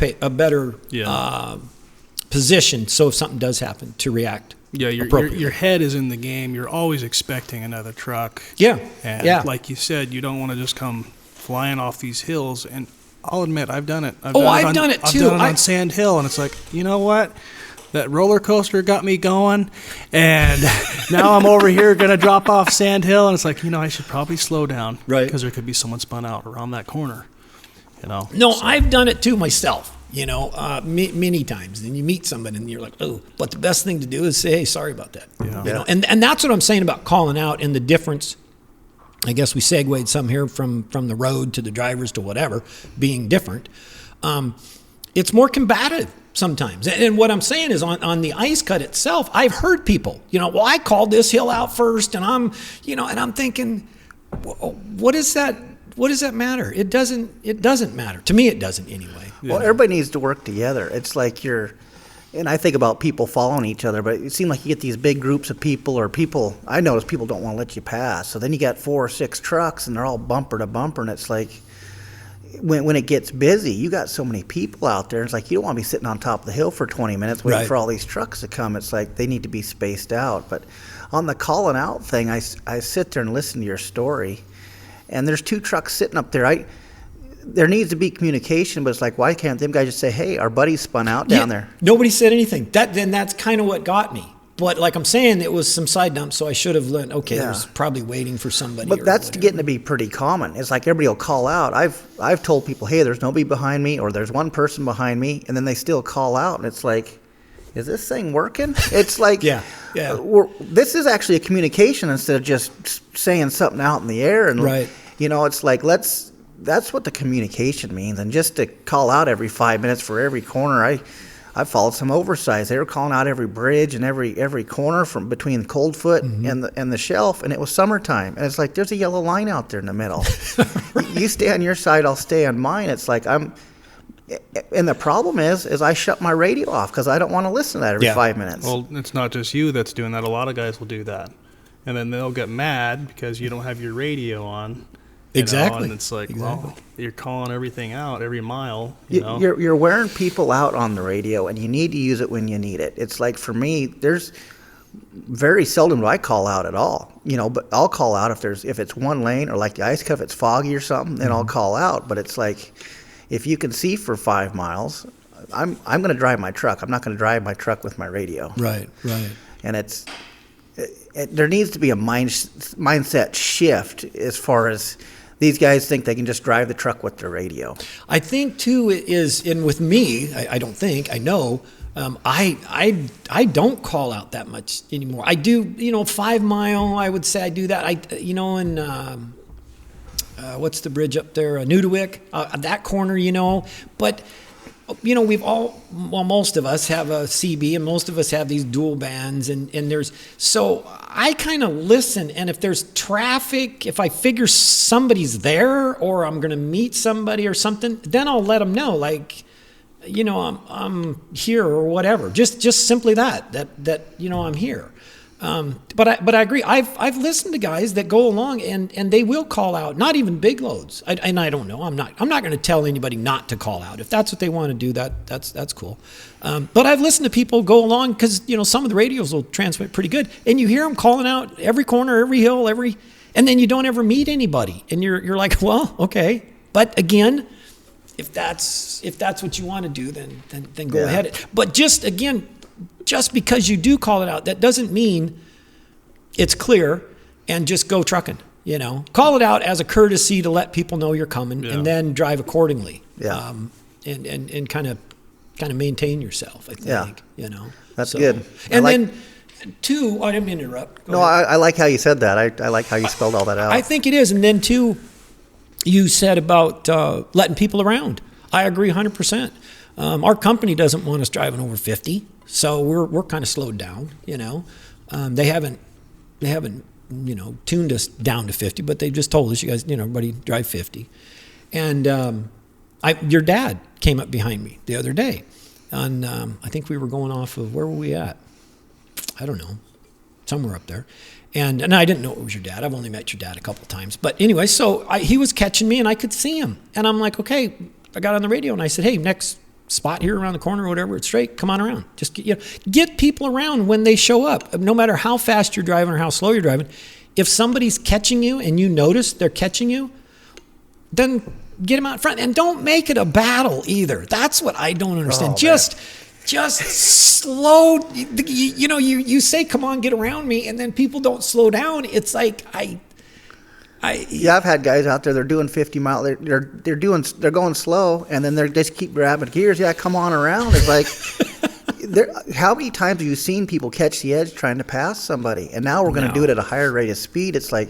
position. So if something does happen, to react. Yeah, your head is in the game. You're always expecting another truck. Yeah, and like you said, you don't want to just come flying off these hills. And I'll admit, I've done it. I've done it too. I've done it on Sand Hill, and it's like, you know what? That roller coaster got me going, and now I'm over here going to drop off Sand Hill, and it's like, I should probably slow down, right? Because there could be someone spun out around that corner, No, so. I've done it too myself. Many times. And you meet someone and you're like, oh, but the best thing to do is say, hey, sorry about that. Yeah. And that's what I'm saying about calling out, and the difference. I guess we segued some here from the road to the drivers to whatever being different. It's more combative sometimes. And what I'm saying is on the ice cut itself, I've heard people, well, I called this hill out first, and I'm thinking, what is that what does that matter? It doesn't matter. To me, it doesn't anyway. Well, everybody needs to work together. It's like and I think about people following each other, but it seems like you get these big groups of people, I notice people don't want to let you pass. So then you got 4 or 6 trucks, and they're all bumper to bumper, and it's like, when it gets busy, you got so many people out there. It's like you don't want to be sitting on top of the hill for 20 minutes waiting for all these trucks to come. It's like they need to be spaced out. But on the calling out thing, I sit there and listen to your story, and there's 2 trucks sitting up there. There needs to be communication, but it's like, why can't them guys just say, hey, our buddy spun out down there? Nobody said anything. Then that's kind of what got me. But like I'm saying, it was some side dumps, so I should have learned, there's probably waiting for somebody. But that's getting to be pretty common. It's like everybody will call out. I've told people, hey, there's nobody behind me, or there's one person behind me, and then they still call out, and it's like, is this thing working? It's like, this is actually a communication instead of just saying something out in the air. And, it's like, that's what the communication means. And just to call out every 5 minutes for every corner, I followed some oversized. They were calling out every bridge and every corner from between Coldfoot and the shelf, and it was summertime. And it's like, there's a yellow line out there in the middle. You stay on your side, I'll stay on mine. It's like and the problem is I shut my radio off because I don't want to listen to that every 5 minutes. Well, it's not just you that's doing that. A lot of guys will do that. And then they'll get mad because you don't have your radio on. Exactly. And it's like, well, you're calling everything out every mile. You're wearing people out on the radio, and you need to use it when you need it. It's like, for me, there's very seldom do I call out at all. But I'll call out if it's one lane, or like the ice cuff, it's foggy or something, then I'll call out. But it's like, if you can see for 5 miles, I'm going to drive my truck. I'm not going to drive my truck with my radio. Right. And there needs to be a mindset shift as far as these guys think they can just drive the truck with their radio. I think too and with me, I don't think, I know, I don't call out that much anymore. I do, 5 mile, I would say I do that. What's the bridge up there? Nudawik, that corner, but most of us have a CB, and most of us have these dual bands, and so I kind of listen, and if there's traffic, if I figure somebody's there, or I'm going to meet somebody or something, then I'll let them know, like, I'm here or whatever, just simply that I'm here. But I agree. I've listened to guys that go along and they will call out, not even big loads. And I don't know. I'm not going to tell anybody not to call out. If that's what they want to do, that's cool. But I've listened to people go along because some of the radios will transmit pretty good, and you hear them calling out every corner, every hill, and then you don't ever meet anybody, and you're like, well, okay. But again, if that's what you want to do, then go ahead. But just because you do call it out, that doesn't mean it's clear and just go trucking, Call it out as a courtesy to let people know you're coming, and then drive accordingly. Yeah. And kind of maintain yourself, I think, That's good. And then two, I didn't mean to interrupt. I like how you said that. I like how you spelled all that out. I think it is. And then two, you said about letting people around. I agree 100%. Our company doesn't want us driving over 50. So we're kind of slowed down, They haven't tuned us down to 50, but they just told us, you guys, everybody drive 50. And your dad came up behind me the other day, and I think we were going off of, where were we at? I don't know, somewhere up there. And I didn't know it was your dad. I've only met your dad a couple of times. But anyway, so he was catching me, and I could see him. And I'm like, okay, I got on the radio, and I said, hey, next spot here around the corner or whatever, it's straight, come on around. Just get people around when they show up, no matter how fast you're driving or how slow you're driving. If somebody's catching you and you notice they're catching you, then get them out front, and don't make it a battle either. That's what I don't understand. Just slow, you say, come on, get around me, and then people don't slow down. It's like, I've had guys out there, they're doing 50 mile, they're going slow, and then they just keep grabbing gears. Yeah, come on around. It's like, how many times have you seen people catch the edge trying to pass somebody? And now we're going to do it at a higher rate of speed. It's like,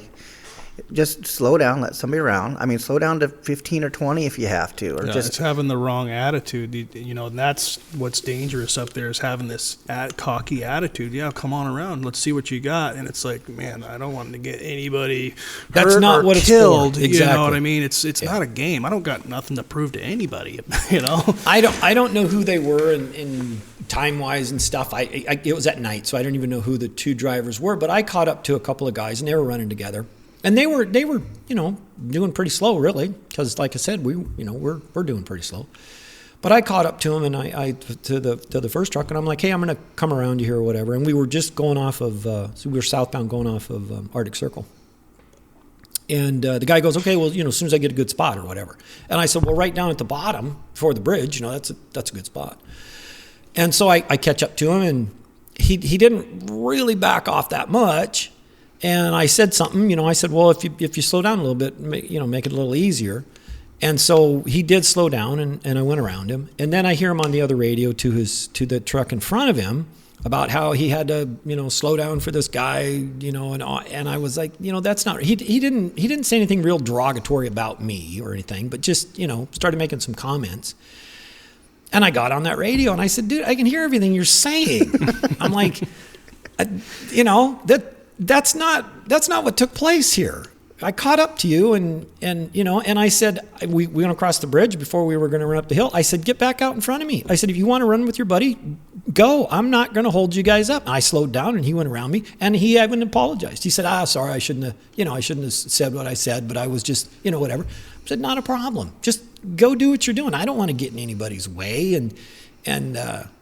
just slow down, let somebody around. I mean, slow down to 15 or 20 if you have to, or It's having the wrong attitude, and that's what's dangerous up there is having this cocky attitude. Yeah, come on around, let's see what you got. And it's like, man, I don't want to get anybody That's hurt not or what it's killed. for. You Exactly. know what I mean? It's not a game. I don't got nothing to prove to anybody. I don't know who they were in time wise and stuff. It was at night, so I don't even know who the two drivers were. But I caught up to a couple of guys, and they were running together, and they were doing pretty slow, really, because like I said, we're doing pretty slow. But I caught up to them, and I to the first truck, and I'm like, hey, I'm going to come around you here or whatever. And we were just going off of so we were southbound going off of Arctic Circle. And the guy goes, okay, well, as soon as I get a good spot or whatever. And I said, well, right down at the bottom before the bridge, that's a good spot. And so I catch up to him, and he didn't really back off that much. And I said something, I said, well, if you slow down a little bit, make it a little easier. And so he did slow down, and I went around him. And then I hear him on the other radio to the truck in front of him about how he had to, slow down for this guy, and I was like, that's not, he didn't say anything real derogatory about me or anything, but just, started making some comments. And I got on that radio and I said, dude, I can hear everything you're saying. I'm like, that's not what took place here. I caught up to you and I said, we went across the bridge before we were going to run up the hill. I said, get back out in front of me. I said, if you want to run with your buddy, go. I'm not going to hold you guys up. And I slowed down and he went around me and he even apologized. He said, sorry, I shouldn't have said what I said, but I was just, whatever. I said, not a problem. Just go do what you're doing. I don't want to get in anybody's way.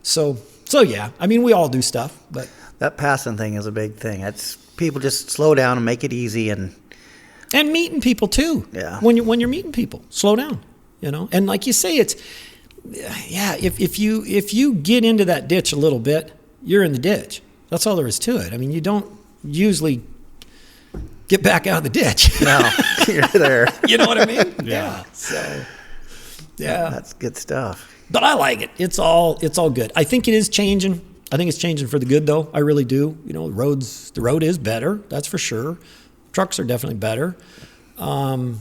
So yeah, I mean, we all do stuff, but that passing thing is a big thing. It's people just slow down and make it easy and meeting people too. Yeah. When you're meeting people, slow down, And like you say, if you get into that ditch a little bit, you're in the ditch. That's all there is to it. I mean, you don't usually get back out of the ditch. No, you're there. You know what I mean? Yeah. So, yeah. That's good stuff. But I like it. It's all good. I think it is changing. I think it's changing for the good, though. I really do. The road is better. That's for sure. Trucks are definitely better. And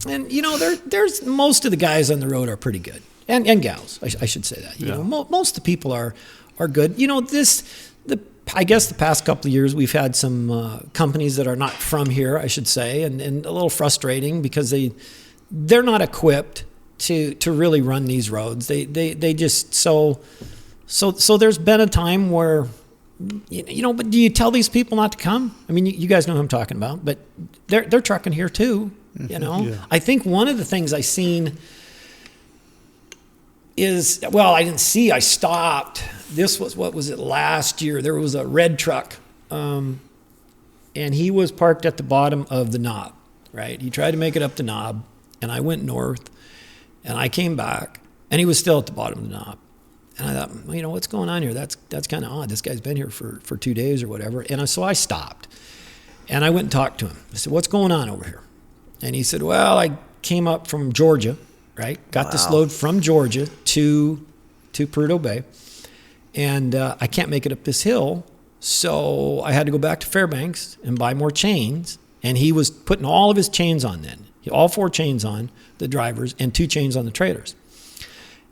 there's most of the guys on the road are pretty good. And gals, I should say that. Most of the people are good. I guess the past couple of years we've had some companies that are not from here, I should say, and a little frustrating because they're not equipped to really run these roads. They just so there's been a time where but do you tell these people not to come? I mean, you guys know who I'm talking about, but they're trucking here too. Yeah. I think one of the things I seen is, I didn't see, I stopped. This was, what was it, last year? There was a red truck, and he was parked at the bottom of the knob, right? He tried to make it up the knob, and I went north, and I came back, and he was still at the bottom of the knob. And I thought, what's going on here? That's kind of odd. This guy's been here for 2 days or whatever. And so I stopped, and I went and talked to him. I said, what's going on over here? And he said, well, I came up from Georgia, right? Got this load from Georgia to Prudhoe Bay, and I can't make it up this hill, so I had to go back to Fairbanks and buy more chains. And he was putting all of his chains on then. All 4 chains on the drivers and 2 chains on the trailers.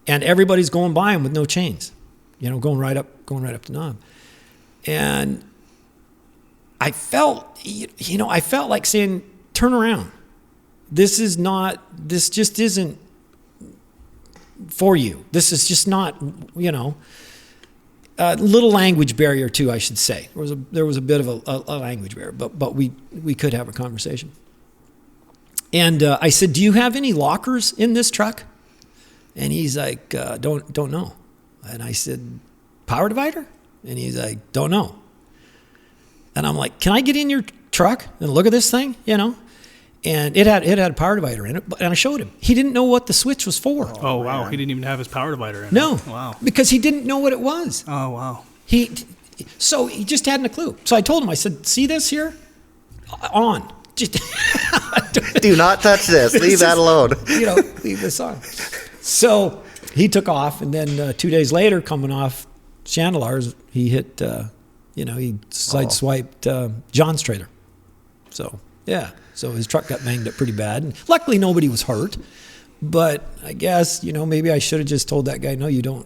And everybody's going by him with no chains, going right up the knob. And I felt like saying, turn around. This just isn't for you. This is just not, a little language barrier too, I should say. There was a bit of a language barrier, but we could have a conversation. And I said, do you have any lockers in this truck? And he's like, don't know. And I said, power divider? And he's like, don't know. And I'm like, can I get in your truck and look at this thing? And it had a power divider in it. And I showed him. He didn't know what the switch was for. Oh, wow. He didn't even have his power divider in it. No. Wow. Because he didn't know what it was. Oh, wow. So he just hadn't a clue. So I told him, I said, see this here? On. Just do not touch this. Leave that alone. Leave this on. So he took off, and then 2 days later, coming off Chandelars, he hit, he sideswiped John's trailer. So Yeah. So his truck got banged up pretty bad. And luckily, nobody was hurt. But I guess, maybe I should have just told that guy, no, you don't,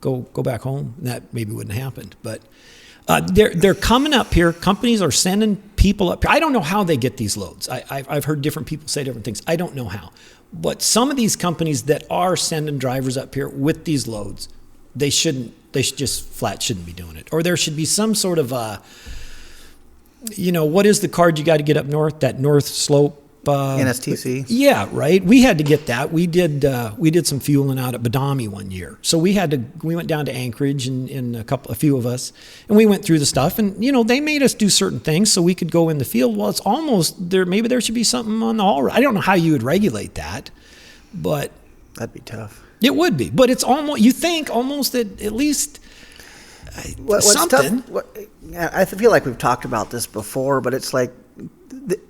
go back home. And that maybe wouldn't have happened. But they're coming up here. Companies are sending people up here. I don't know how they get these loads. I've heard different people say different things. I don't know how. But some of these companies that are sending drivers up here with these loads, they shouldn't be doing it. Or there should be some sort of what is the card you got to get up north? That north slope. NSTC. Yeah, right. We had to get that. We did some fueling out at Badami one year. So we went down to Anchorage and a few of us, and we went through the stuff, and they made us do certain things so we could go in the field. Well, it's almost there. Maybe there should be something on the haul. I don't know how you would regulate that, but that'd be tough. It would be, but it's almost, you think almost that at least something. I feel like we've talked about this before, but it's like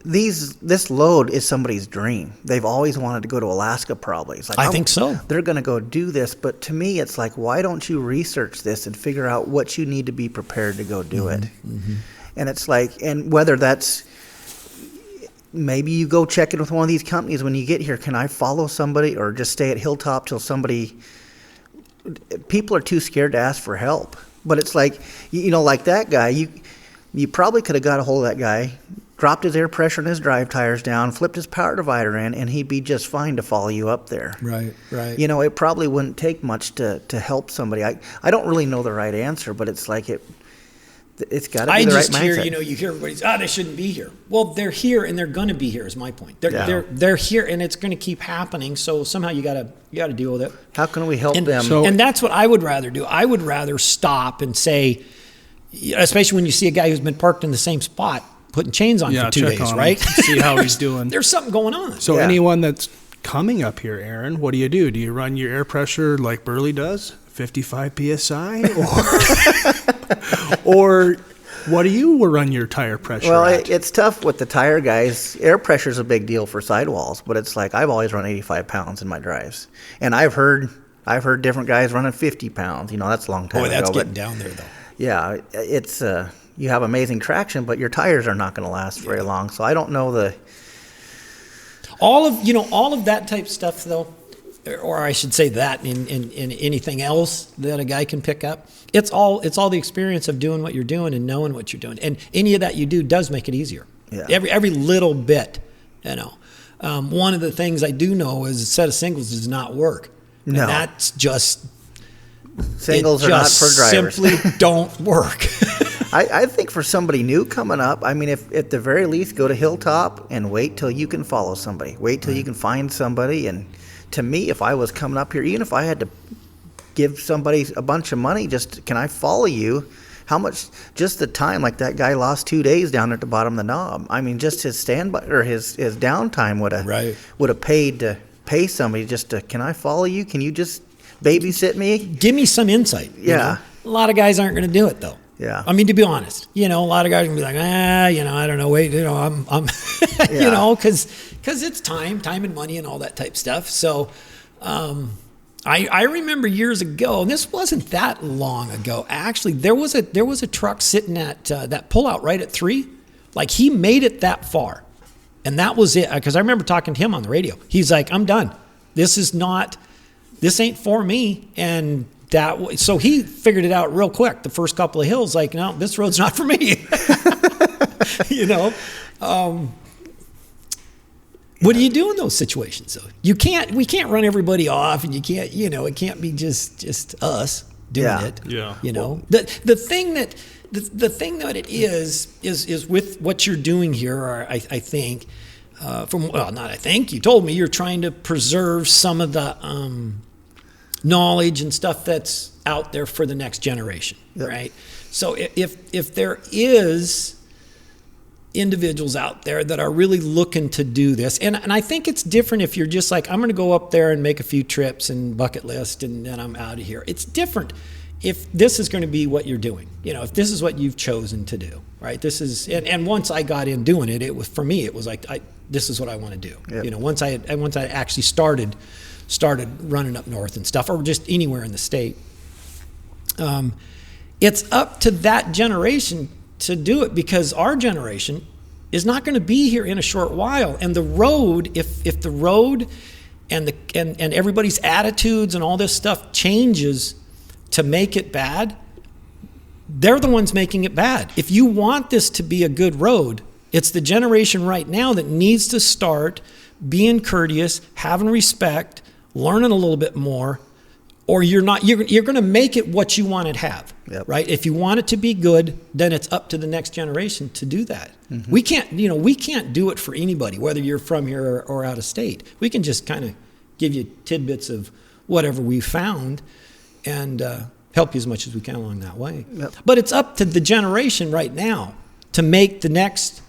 this load is somebody's dream. They've always wanted to go to Alaska probably. It's like, I think so. They're going to go do this. But to me, it's like, why don't you research this and figure out what you need to be prepared to go do it? Mm-hmm. And it's like, and whether that's, maybe you go check in with one of these companies when you get here. Can I follow somebody or just stay at Hilltop till somebody, people are too scared to ask for help. But it's like, like that guy, you probably could have got a hold of that guy, dropped his air pressure and his drive tires down, flipped his power divider in, and he'd be just fine to follow you up there. Right. It probably wouldn't take much to help somebody. I don't really know the right answer, but it's like it's got to be the right mindset. I just hear, you hear everybody's, they shouldn't be here. Well, they're here and they're going to be here is my point. They're here and it's going to keep happening. So somehow you got to deal with it. How can we help them? And that's what I would rather do. I would rather stop and say, especially when you see a guy who's been parked in the same spot, putting chains on for 2 days, right? See how he's doing. There's something going on. So anyone that's coming up here, Aaron, what do? Do you run your air pressure like Burley does, 55 PSI? Or what do you run your tire pressure at? It's tough with the tire guys. Air pressure is a big deal for sidewalls, but it's like I've always run 85 pounds in my drives. And I've heard different guys running 50 pounds. That's a long time ago. That's getting down there, though. Yeah, it's you have amazing traction, but your tires are not going to last very long. So I don't know all of that type of stuff, though, or I should say that in anything else that a guy can pick up. It's all the experience of doing what you're doing and knowing what you're doing, and any of that you do does make it easier. Yeah. Every little bit, One of the things I do know is a set of singles does not work. No, and that's just. Singles are not for drivers. Simply don't work. I think for somebody new coming up, I mean, if at the very least go to Hilltop and wait till you can follow somebody. Wait till you can find somebody. And to me, if I was coming up here, even if I had to give somebody a bunch of money, just can I follow you? How much? Just the time, like that guy lost 2 days down at the bottom of the knob. I mean, just his standby or his downtime would have paid to pay somebody just to. Can I follow you? Can you just babysit me? Give me some insight. Yeah. A lot of guys aren't going to do it though. Yeah. I mean, to be honest, a lot of guys are going to be like, I don't know. Wait, I'm yeah. because it's time and money and all that type stuff. So, I remember years ago, and this wasn't that long ago. Actually, there was a truck sitting at that pullout right at 3. Like he made it that far, and that was it. Because I remember talking to him on the radio. He's like, I'm done. This ain't for me. And so he figured it out real quick. The first couple of hills, like, no, this road's not for me. What do you do in those situations though? We can't run everybody off, and you can't, it can't be just us doing it. Yeah. The thing that it is with what you're doing here, or I think, you told me you're trying to preserve some of the knowledge and stuff that's out there for the next generation, right? So if there is individuals out there that are really looking to do this, and I think it's different if you're just like, I'm going to go up there and make a few trips and bucket list and then I'm out of here. It's different if this is going to be what you're doing, if this is what you've chosen to do, right? This is, and once I got in doing it, it was, for me, it was like, this is what I want to do. Yep. Once I actually started running up north and stuff, or just anywhere in the state, it's up to that generation to do it, because our generation, is not going to be here in a short while. And the road, if the road and everybody's attitudes and all this stuff changes to make it bad, they're the ones making it bad. If you want this to be a good road, it's the generation right now that needs to start being courteous, having respect, learning a little bit more, or you're going to make it what you want it to have. Yep. Right? If you want it to be good, then it's up to the next generation to do that. Mm-hmm. We can't do it for anybody, whether you're from here or out of state. We can just kind of give you tidbits of whatever we found and help you as much as we can along that way. Yep. But it's up to the generation right now to make the next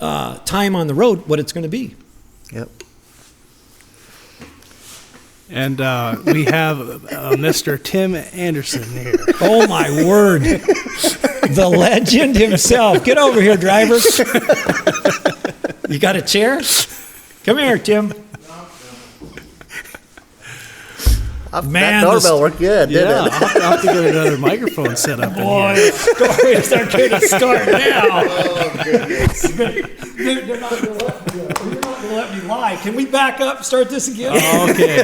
time on the road what it's going to be. Yep. And we have Mr. Tim Anderson here. Oh, my word. The legend himself. Get over here, driver. You got a chair? Come here, Tim. Man, that doorbell worked good, didn't it? I'll have to get another microphone set up in here. The stories are going to start now. Oh, goodness. They're not going to let me lie. Can we back up and start this again? Oh, okay.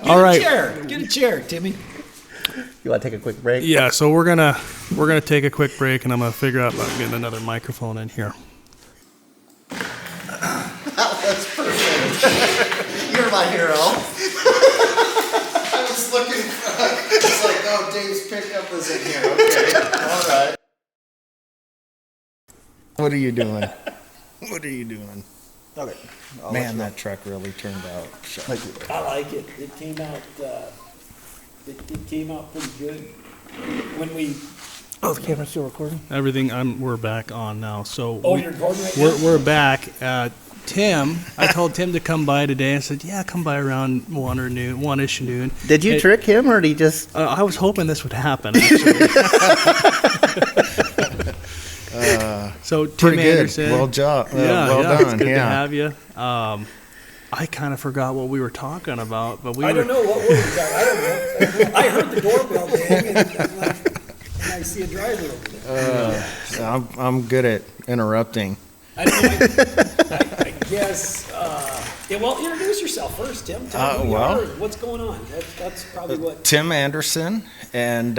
All right. Get a chair, Timmy. You want to take a quick break? Yeah, so we're gonna take a quick break, and I'm gonna figure out about getting another microphone in here. That was perfect. You're my hero. I was looking. It's like, oh, Dave's pickup is in here. Okay, all right. What are you doing? What are you doing? Okay. Man, that truck really turned out sharp. I like it. It came out. It came out pretty good. When we. Oh, the camera's still recording? Everything. We're back on now. So you're recording right now? We're back. Tim, I told Tim to come by today. I said, yeah, come by around 1-ish noon. Did you trick him, or did he just... I was hoping this would happen, actually. So, Tim Pretty good. Anderson. Well done. It's good Yeah. to have you. I kind of forgot what we were talking about, but I don't know what were we talking. I don't know. I heard the doorbell ding, and I see a driver over there. I'm good at interrupting. I guess. Well, introduce yourself first, Tim. Tell me who you are, what's going on. That's probably what. Tim Anderson, and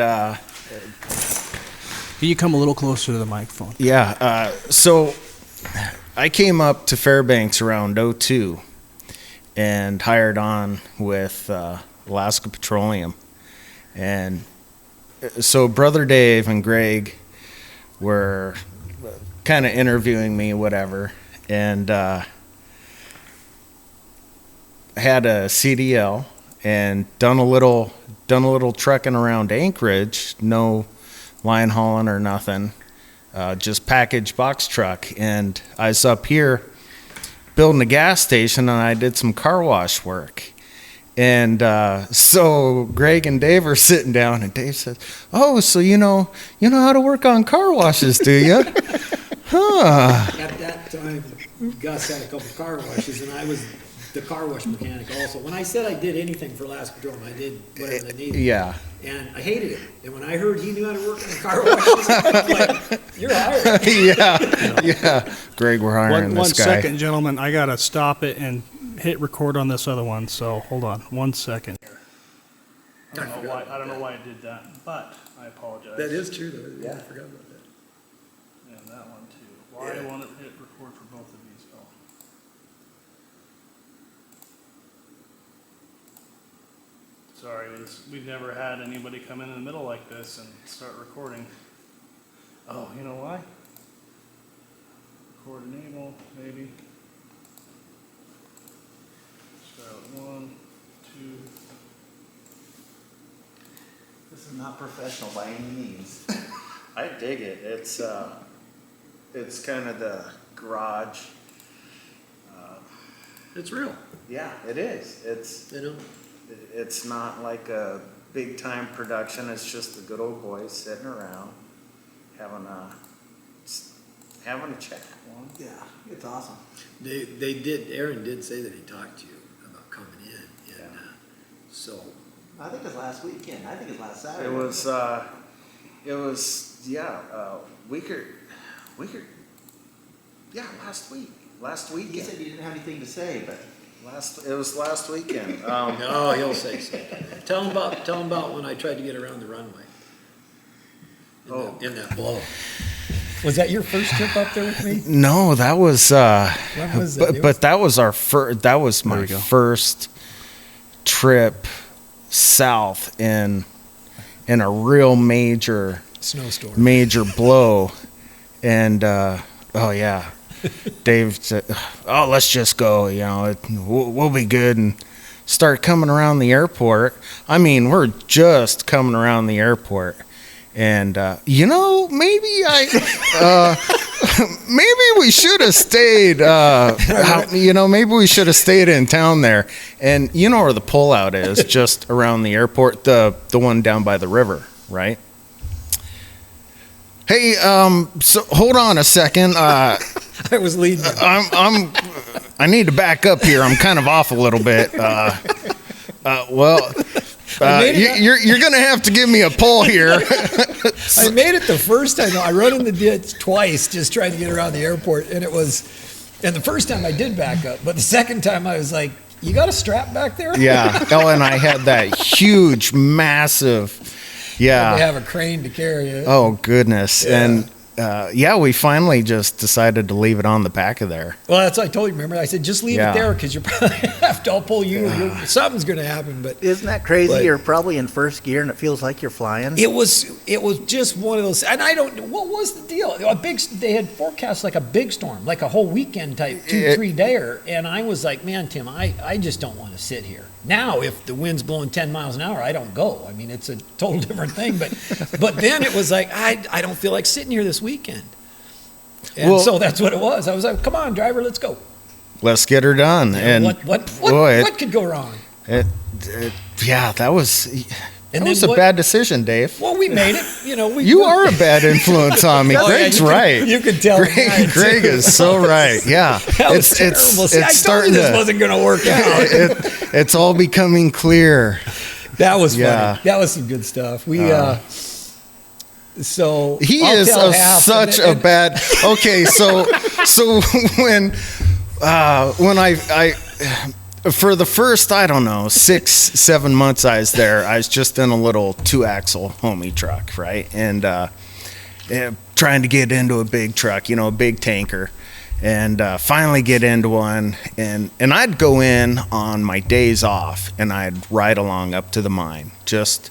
Can you come a little closer to the microphone? yeah. So I came up to Fairbanks around 2002 and hired on with Alaska Petroleum, and so Brother Dave and Greg were kind of interviewing me, whatever, and had a CDL and done a little trucking around Anchorage, no line hauling or nothing, just package box truck. And I was up here building a gas station, and I did some car wash work. And so Greg and Dave are sitting down, and Dave says, "Oh, so you know how to work on car washes, do you?" Huh. At that time, Gus had a couple car washes, and I was the car wash mechanic also. When I said I did anything for Alaska Petroleum, I did whatever they needed. Yeah. And I hated it. And when I heard he knew how to work on car washes, I was like, you're hired. Yeah. Greg, we're hiring this guy. 1 second, gentlemen. I got to stop it and hit record on this other one, so hold on 1 second. I don't know why I did that, but I apologize. That is true, though. Yeah. I forgot about that. And that one, too. Why I want to hit record for both of these, though. Sorry, we've never had anybody come in the middle like this and start recording. Oh, you know why? Record enable, maybe. Start with 1, 2. This is not professional by any means. I dig it. It's kind of the garage. It's real. Yeah, it is. It's not like a big time production. It's just the good old boys sitting around having a chat. Yeah, it's awesome. Aaron did say that he talked to you about coming in, and so. I think it's last weekend. I think it's last Saturday. It was week or Yeah, last week. Last weekend. You said you didn't have anything to say, but It was last weekend. No, he'll say so. Tell him about when I tried to get around the runway. In that blow. Was that your first trip up there with me? No, that was. When was that? But that was our first. That was my first trip south in a real major snowstorm, major blow, and oh yeah, Dave said, "Oh, let's just go. You know, we'll be good." And start coming around the airport. I mean, we're just coming around the airport. And maybe maybe we should have stayed. Maybe we should have stayed in town there. And you know where the pullout is, just around the airport, the one down by the river, right? Hey, so hold on a second. I was leading. I need to back up here. I'm kind of off a little bit. You're going to have to give me a pull here. I made it the first time. I run in the ditch twice just trying to get around the airport. And the first time I did back up. But the second time I was like, you got a strap back there? Yeah. Ellen, I had that huge, massive. Yeah. They have a crane to carry it. Oh, goodness. Yeah. And we finally just decided to leave it on the back of there. Well, that's what I told you. Remember, I said just leave it there because you probably have to. I'll pull you. Something's going to happen. But isn't that crazy? You're probably in first gear and it feels like you're flying. It was just one of those. And I don't. What was the deal? They had forecast like a big storm, like a whole weekend type 2-3 dayer. And I was like, man, Tim, I just don't want to sit here. Now, if the wind's blowing 10 miles an hour, I don't go. I mean, it's a total different thing. But then it was like, I don't feel like sitting here this weekend. And so that's what it was. I was like, come on, driver, let's go. Let's get her done. And what could go wrong? That was a bad decision, Dave. Well, we made it. You are a bad influence on me. Greg's right. You could tell. Greg is so right. Yeah. It's terrible. I told you this wasn't going to work out. It's all becoming clear. That was funny. That was some good stuff. So he is such a bad. Okay, so when I for the first, I don't know, 6-7 months I was there, I was just in a little 2-axle homie truck, right? And trying to get into a big truck, a big tanker, and finally get into one. And I'd go in on my days off, and I'd ride along up to the mine, just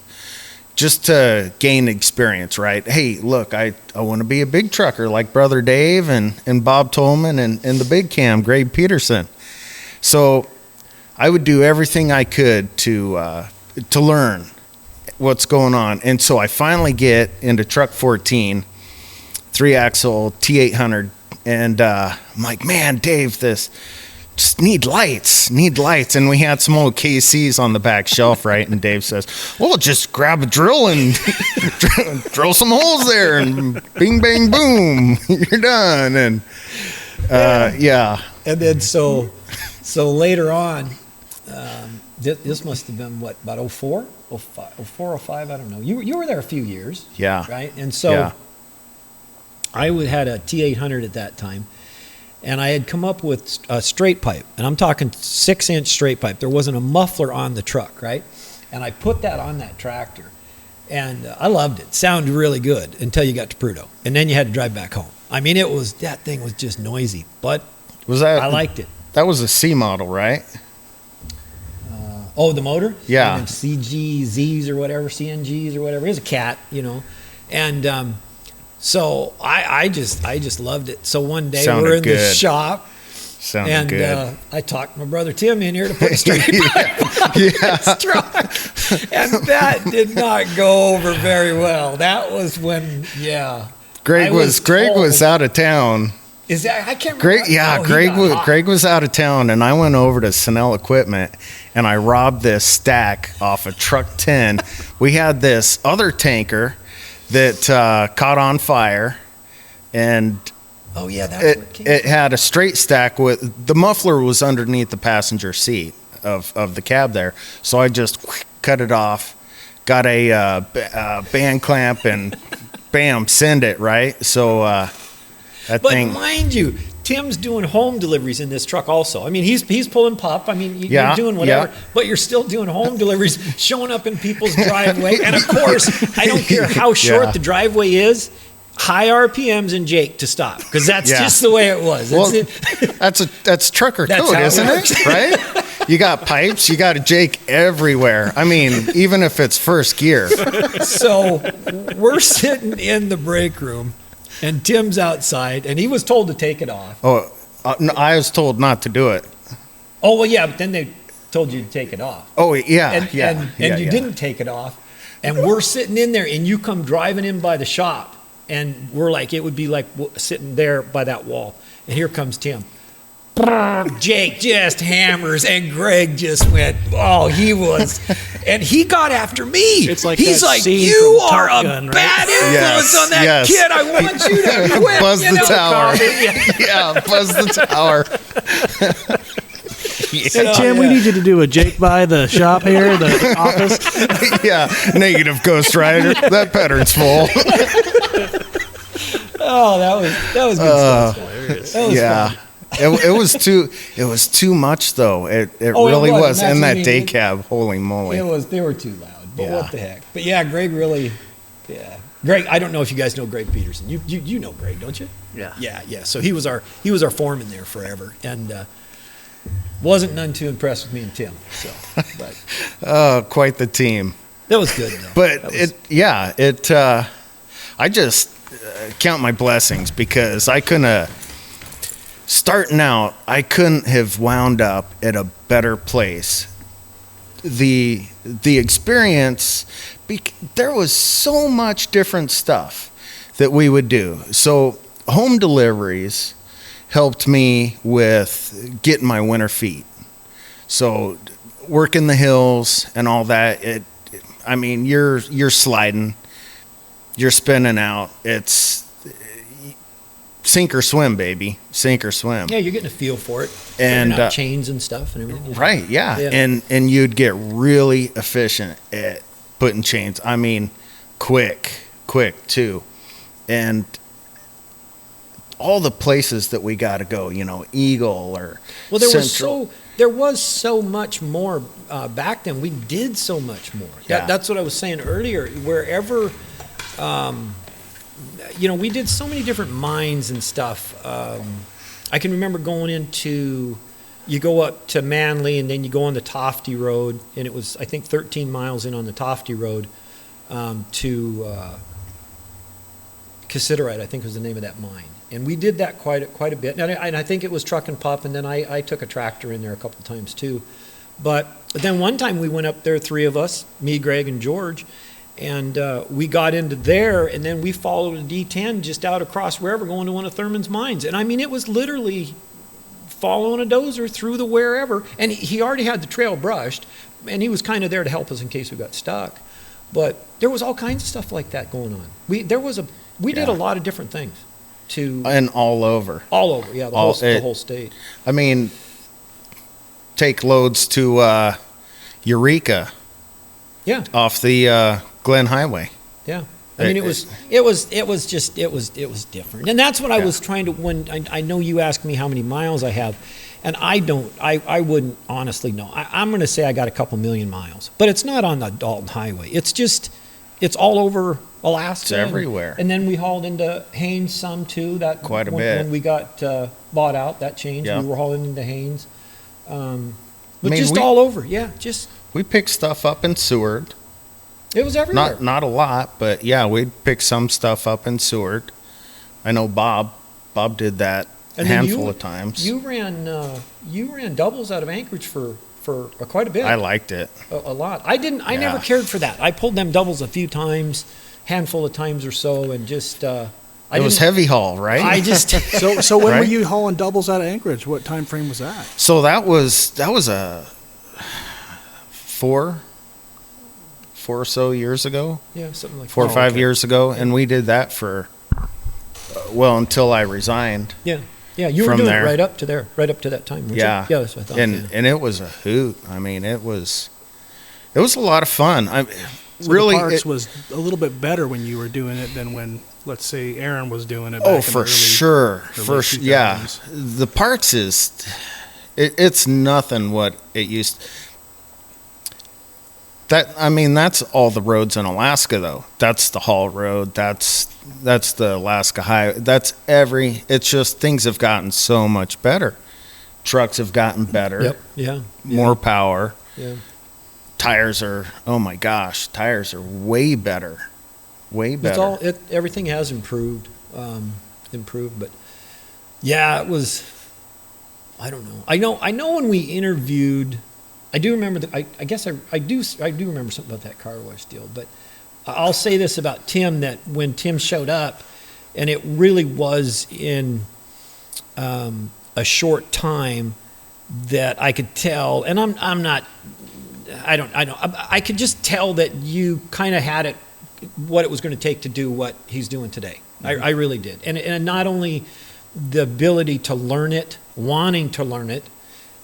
to gain experience, right? Hey, look, I want to be a big trucker like Brother Dave and Bob Tolman and the big cam, Greg Peterson. So I would do everything I could to learn what's going on. And so I finally get into truck 14, 3-axle T800. And I'm like, man, Dave, this just need lights. And we had some old KCs on the back shelf, right? And Dave says, well, just grab a drill and drill some holes there and bing, bang, boom, you're done. And yeah. And then so later on, this must have been what, about 04, 05, I don't know. You were there a few years. Yeah. Right? And so I had a T800 at that time. And I had come up with a straight pipe, and I'm talking 6-inch straight pipe. There wasn't a muffler on the truck, right? And I put that on that tractor, and I loved it. Sounded really good until you got to Prudhoe, and then you had to drive back home. I mean, that thing was just noisy, but I liked it. That was a C model, right? The motor? Yeah. CGZs or whatever, CNGs or whatever. It was a cat, and. So I just loved it. So one day we're in the shop, and I talked my brother Tim in here to put a straight pipe on his truck, and that did not go over very well. That was when, Greg was out of town. Is that, I can't remember. Greg was out of town, and I went over to Snell Equipment, and I robbed this stack off of truck 10. We had this other tanker that caught on fire, and it had a straight stack with the muffler was underneath the passenger seat of the cab there. So I just cut it off, got a band clamp, and bam, send it, right? So But mind you, Tim's doing home deliveries in this truck also. I mean, he's pulling pup. I mean, Yeah, you're doing whatever, yeah. but you're still doing home deliveries, showing up in people's driveway. And of course, I don't care how short Yeah. the driveway is, high RPMs and Jake to stop, because that's Yeah. just the way it was. Well, That's it. that's trucker That's code, how it isn't works. it? Right? You got pipes, you got a Jake everywhere. I mean, even if it's first gear. So we're sitting in the break room, and Tim's outside, and he was told to take it off. Oh, no, I was told not to do it. Oh, well, yeah, but then they told you to take it off. Oh, yeah, And you didn't take it off. And we're sitting in there, and you come driving in by the shop, and we're like, it would be like sitting there by that wall. And here comes Tim. Jake just hammers, and Greg just went, oh, he was. And he got after me. It's like he's that like, scene you from are Top a Gun, right? bad influence Yes, on that yes. kid. I want you to quit. Buzz you the know, tower. Yeah. Yeah, buzz the tower. Hey, Tim, we need you to do a Jake by the shop here, the office. Yeah, negative Ghost Rider. That pattern's full. Oh, that was good stuff. That was Yeah. fun. It was too much though. It Oh, it really was, was. and In that's that what I day mean. cab, holy moly. They were too loud, but Yeah. what the heck. But yeah, Greg really, yeah. Greg, I don't know if you guys know Greg Peterson. You know Greg, don't you? Yeah. Yeah. So he was our foreman there forever, and wasn't none too impressed with me and Tim. So, but Quite the team. that was good though. But That was- I just count my blessings because I couldn't have, starting out, I couldn't have wound up at a better place. The experience, there was so much different stuff that we would do. So home deliveries helped me with getting my winter feet. So working the hills and all that, I mean, you're sliding, you're spinning out. It's sink or swim, baby. Sink or swim. yeah, you're getting a feel for it. And, Figuring out chains and stuff and everything. Right, yeah. Yeah. And you'd get really efficient at putting chains. I mean, quick too. And all the places that we got to go, Eagle or Well, there Central. was so much more back then. We did so much more. Yeah. That's what I was saying earlier. Wherever, we did so many different mines and stuff. I can remember going you go up to Manly, and then you go on the Tofty Road, and it was, I think, 13 miles in on the Tofty Road to Cassiterite, I think was the name of that mine. And we did that quite a bit. And I think it was truck and pup, and then I took a tractor in there a couple of times too. But then one time we went up there, three of us, me, Greg, and George, and we got into there, and then we followed a D10 just out across wherever, going to one of Thurman's mines. And I mean, it was literally following a dozer through the wherever. And he already had the trail brushed, and he was kind of there to help us in case we got stuck. But there was all kinds of stuff like that going on. We did a lot of different things. And all over. All over, yeah, the whole state. I mean, take loads to Eureka Yeah, off the Glen Highway. yeah. I mean, it was different, and that's what I was trying to. When I know you asked me how many miles I have, and I wouldn't honestly know. I'm going to say I got a couple million miles, but it's not on the Dalton Highway. It's all over Alaska. It's everywhere. And then we hauled into Haines some too. That Quite a when, bit. when we got bought out, that changed. Yeah. We were hauling into Haines, but I mean, all over. Yeah, just We picked stuff up in Seward. it was everywhere. Not a lot, but yeah, we'd pick some stuff up in Seward. I know Bob did that a And then handful of times. You ran doubles out of Anchorage for quite a bit. I liked it. a lot. I didn't. I never Yeah. cared for that. I pulled them doubles a few times, handful of times or so, and just. It was heavy haul, right? I just. So when were Right? you hauling doubles out of Anchorage? What time frame was that? So that was a 4 or so years ago, Yeah, something like 4 or that. 5 years ago, and we did that for until I resigned. Yeah, you were from doing there. it right up to that time. weren't you? Yeah, yeah, that's what I thought. and it was a hoot. I mean, it was a lot of fun. So Really, the parts it- was a little bit better when you were doing it than when let's say, Aaron was doing it. Oh, back in for the sure. early Yeah. 2000s. The parts it's nothing what it used. That's all the roads in Alaska, though. That's the Haul Road. That's the Alaska Highway. It's just things have gotten so much better. Trucks have gotten better. Yep. Yeah. More power. Yeah. Tires are, oh my gosh, tires are way better. Way better. Everything has improved, but yeah, it was, I don't know. I know when we interviewed, I do remember I guess I do remember something about that car wash deal, but I'll say this about Tim, that when Tim showed up, and it really was in a short time, that I could tell, and I could just tell that you kind of had what it was going to take to do what he's doing today. Mm-hmm. I really did. And not only the ability to learn it, wanting to learn it,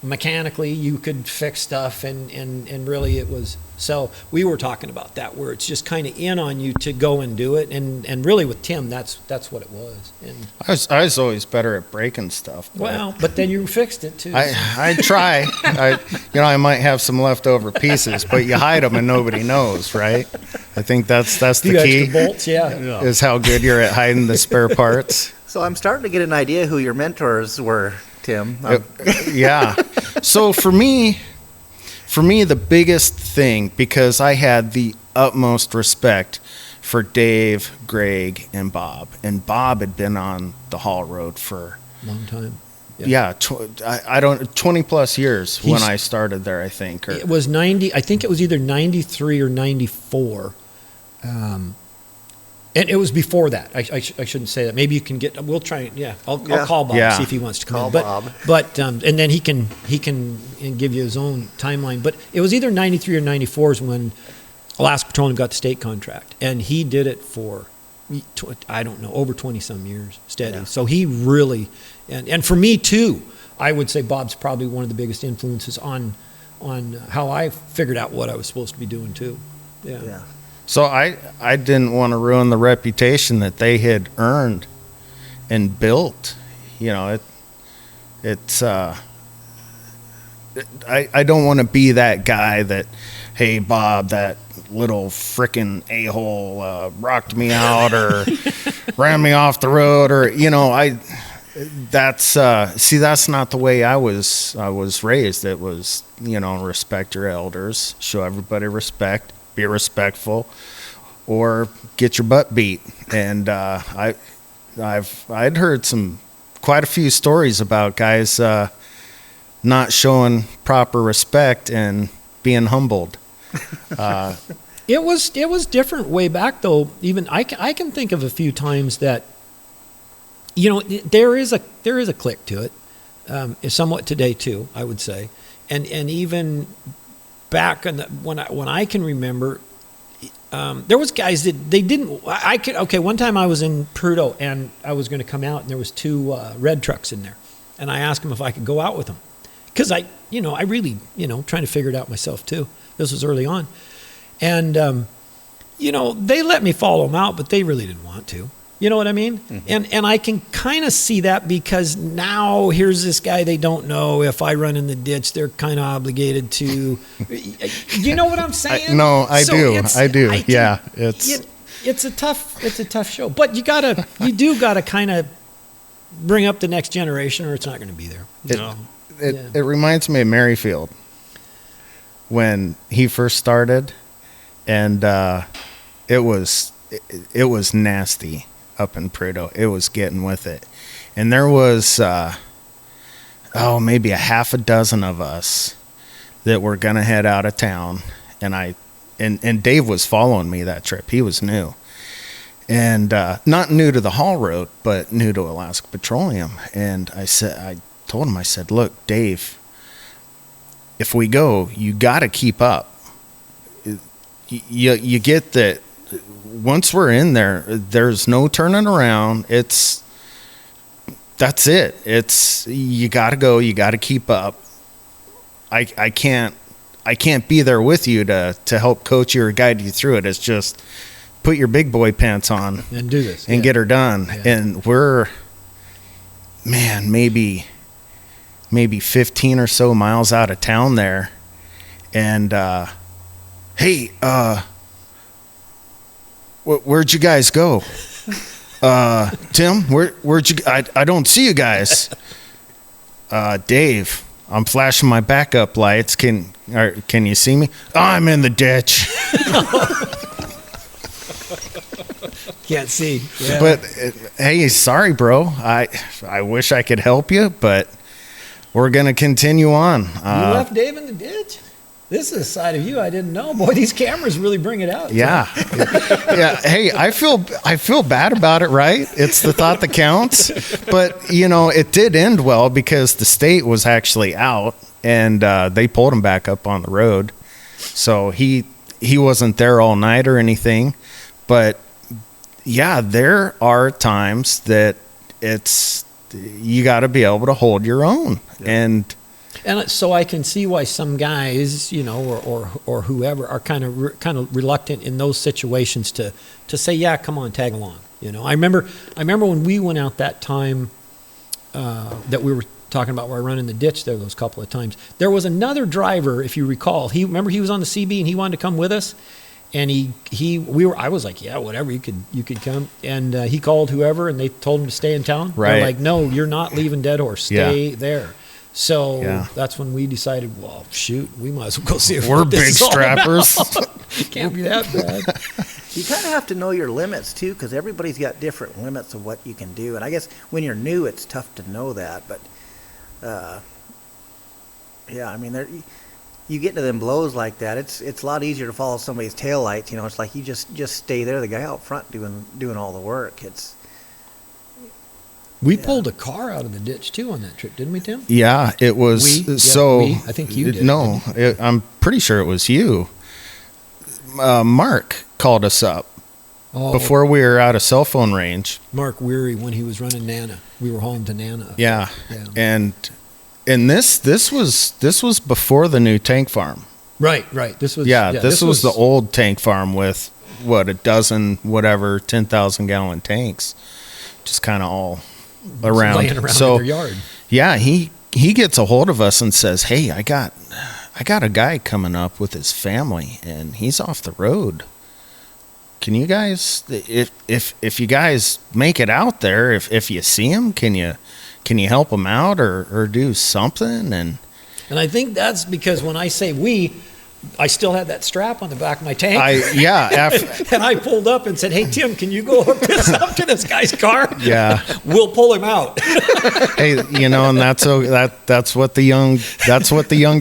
mechanically you could fix stuff, and really it was, so we were talking about that, where it's just kind of in on you to go and do it, and really with Tim, that's what it was. And I was always better at breaking stuff. But then you fixed it too. I try. I might have some leftover pieces, but you hide them and nobody knows, right? I think that's the key. Extra bolts, yeah. Is how good you're at hiding the spare parts. So I'm starting to get an idea who your mentors were, Tim. Yeah. So for me, the biggest thing, because I had the utmost respect for Dave, Greg, and Bob. And Bob had been on the Haul Road for long time. Yeah, 20 plus years when I started there, I think. It was 90. I think it was either 93 or 94. And it was before that. I shouldn't say that. Maybe you can get. We'll try. Yeah, I'll call Bob, see if he wants to come in. Bob. But and then he can give you his own timeline. But it was either 93 or 94 is when Alaska Petroleum got the state contract, and he did it for I don't know, over 20 some years steady. Yeah. So he really, and for me too, I would say Bob's probably one of the biggest influences on how I figured out what I was supposed to be doing too. Yeah. So I didn't want to ruin the reputation that they had earned and built. You know, I don't want to be that guy that, hey, Bob, that little frickin' a-hole rocked me out or ran me off the road, or, you know, that's not the way I was raised. It was, you know, respect your elders, show everybody respect, be respectful, or get your butt beat. And I'd heard quite a few stories about guys not showing proper respect and being humbled. It was different way back though. Even I can think of a few times that, you know, there is a click to it, somewhat today too, I would say, and even back when I can remember, there was guys that they didn't. One time I was in Prudhoe and I was going to come out, and there was two red trucks in there, and I asked them if I could go out with them, because I really trying to figure it out myself too. This was early on, and they let me follow them out, but they really didn't want to. You know what I mean? Mm-hmm. And I can kind of see that, because now here's this guy they don't know. If I run in the ditch, they're kind of obligated to. You know what I'm saying? I do. It's a tough show, but you do gotta kind of bring up the next generation, or it's not going to be there. It reminds me of Merrifield when he first started, and it was nasty up in Prudhoe. It was getting with it. And there was, maybe a half a dozen of us that were going to head out of town. And Dave was following me that trip. He was new. And not new to the Haul Road, but new to Alaska Petroleum. And I told him, look, Dave, if we go, you got to keep up. You get that. Once we're in there, there's no turning around. That's it. You got to go. You got to keep up. I can't be there with you to help coach you or guide you through it. It's just put your big boy pants on And do this. and get her done. Yeah. And we're, man, maybe 15 or so miles out of town there. And, hey, where'd you guys go? Tim, where'd you, I don't see you guys. Dave, I'm flashing my backup lights. Can you see me? Oh, I'm in the ditch. Can't see. Yeah. But hey, sorry, bro. I wish I could help you, but we're gonna continue on. You left Dave in the ditch? This is a side of you I didn't know. Boy, these cameras really bring it out. Yeah, yeah. Hey, I feel bad about it, right? It's the thought that counts. But it did end well because the state was actually out and they pulled him back up on the road. So he wasn't there all night or anything. But yeah, there are times that you got to be able to hold your own. Yeah. And so I can see why some guys, or whoever, are kind of reluctant in those situations to say, yeah, come on, tag along. I remember when we went out that time that we were talking about where I run in the ditch there those couple of times. There was another driver, if you recall. He was on the CB and he wanted to come with us. And I was like, yeah, whatever, you could come. And he called whoever, and they told him to stay in town. Right. They're like, no, you're not leaving Dead Horse. Stay there. So that's when we decided, well, shoot, we might as well go see if we're big strappers. Can't be that bad. You kind of have to know your limits too, because everybody's got different limits of what you can do. And I guess when you're new, it's tough to know that. But I mean, you get to them blows like that, it's a lot easier to follow somebody's taillights. It's like you just stay there. The guy out front doing all the work. We pulled a car out of the ditch too on that trip, didn't we, Tim? Yeah, it was. I think you did. No, I'm pretty sure it was you. Mark called us up before we were out of cell phone range. Mark Weary, when he was running Nana, we were hauling to Nana. Yeah. And this was before the new tank farm. Right. This was this was the old tank farm with a dozen 10,000 gallon tanks, just kind of all around. Laying around in their yard. Yeah, he gets a hold of us and says, "Hey, I got a guy coming up with his family, and he's off the road. Can you guys, if you guys make it out there, if you see him, can you help him out or do something?" And I think that's because when I say we, I still had that strap on the back of my tank. And I pulled up and said, "Hey, Tim, can you go hook this up to this guy's car? Yeah, we'll pull him out." Hey, and that's what the young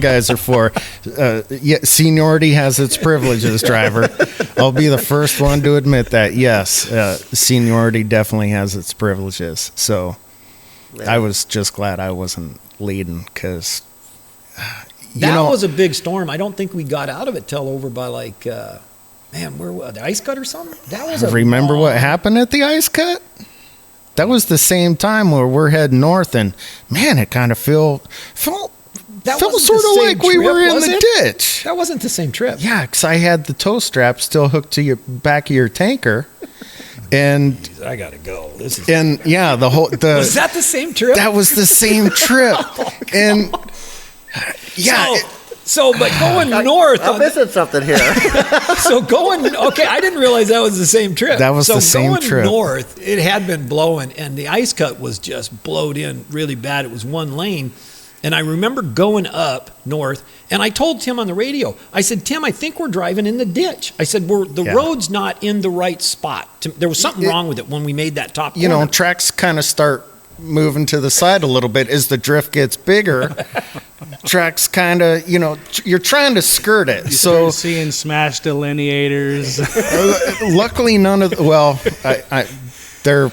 guys are for. Seniority has its privileges, driver. I'll be the first one to admit that. Yes, seniority definitely has its privileges. So I was just glad I wasn't leading because. That was a big storm. I don't think we got out of it till over by where the ice cut or something? That was remember what happened at the ice cut? That was the same time where we're heading north, and man, it kind of felt sort of like we were in the ditch. That wasn't the same trip. Yeah, because I had the tow strap still hooked to your back of your tanker. And jeez, I gotta go. Was that the same trip? That was the same trip. And yeah. But going north. I'm missing something here. I didn't realize that was the same trip. That was the same trip. Going north, it had been blowing, and the ice cut was just blowed in really bad. It was one lane. And I remember going up north, and I told Tim on the radio, I said, "Tim, I think we're driving in the ditch." I said, the road's not in the right spot. There was something wrong with it when we made that top corner. Tracks kind of start moving to the side a little bit as the drift gets bigger. Tracks kind of, you're trying to skirt it. You start seeing smashed delineators. Luckily, none of there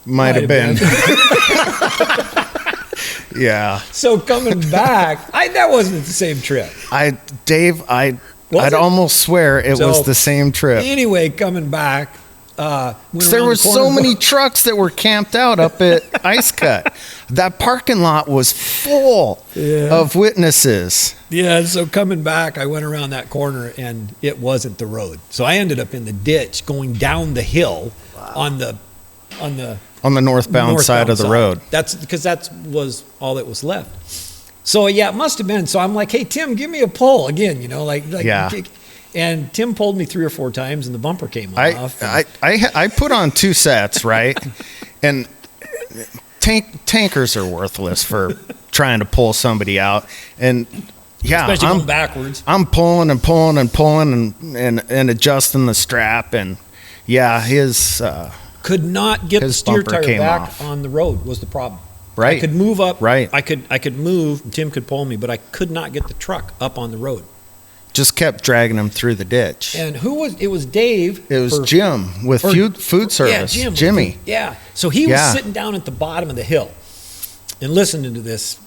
might have been. Yeah. So coming back, that wasn't the same trip. I'd almost swear it was the same trip. Anyway, coming back, There were so many trucks that were camped out up at Ice Cut. That parking lot was full of witnesses. Yeah, so coming back, I went around that corner, and it wasn't the road. So I ended up in the ditch going down the hill on the northbound side of the road. That's because that was all that was left. So yeah, it must have been. So I'm like, hey Tim, give me a pull again. Yeah. And Tim pulled me 3 or 4 times, and the bumper came off. I put on 2 sets, right? And tankers are worthless for trying to pull somebody out. And yeah, especially going backwards. I'm pulling and pulling and pulling and adjusting the strap, and yeah, his could not get the steer bumper tire came back off. on the road was the problem. Right. I could move up. Right. I could move. Tim could pull me, but I could not get the truck up on the road. Just kept dragging him through the ditch. And who was? It was Dave. It was Jim with food service. Yeah, Jimmy. Yeah. So he was sitting down at the bottom of the hill and listening to this.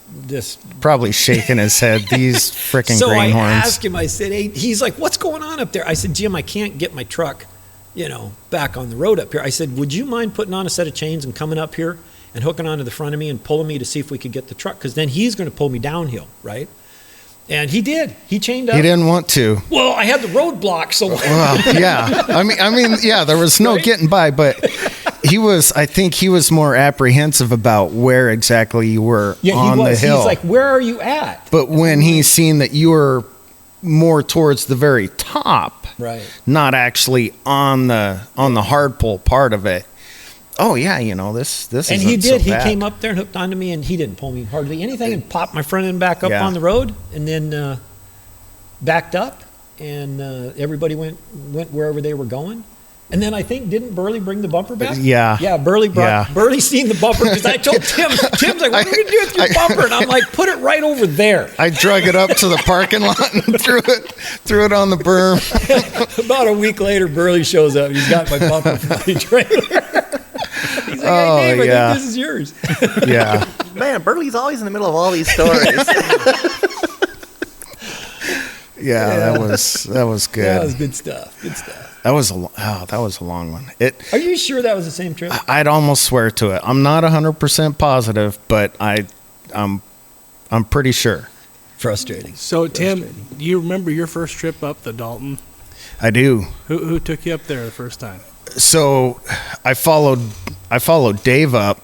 Probably shaking his head. These freaking so greenhorns. I asked him. I said, "Hey," he's like, "What's going on up there?" I said, "Jim, I can't get my truck, back on the road up here." I said, "Would you mind putting on a set of chains and coming up here and hooking onto the front of me and pulling me to see if we could get the truck? Because then he's going to pull me downhill, right?" And he did. He chained up. He didn't want to. Well, I had the roadblock, so. Well, yeah. I mean, yeah. There was no getting by, but I think he was more apprehensive about where exactly you were on the hill. He's like, "Where are you at?" But when he's seen that you were more towards the very top, right, not actually on the hard pull part of it. Oh yeah, this and he did. He came up there and hooked onto me, and he didn't pull me hardly anything, and popped my front end back up on the road, and then backed up, and everybody went wherever they were going. And then I think didn't Burley bring the bumper back? Yeah, Burley seen the bumper because I told Tim's like, "What are we gonna do with your bumper?" And I'm like, "Put it right over there." I drug it up to the parking lot and threw it on the berm. About a week later, Burley shows up. He's got my bumper from the trailer. He's like, "Hey, Dave, I think this is yours." Yeah. Man, Burley's always in the middle of all these stories. Yeah, that was good. That was good stuff. Good stuff. That was a long one. Are you sure that was the same trip? I'd almost swear to it. I'm not 100% positive, but I'm pretty sure. Frustrating. So Tim, do you remember your first trip up the Dalton? I do. Who took you up there the first time? So I followed Dave up.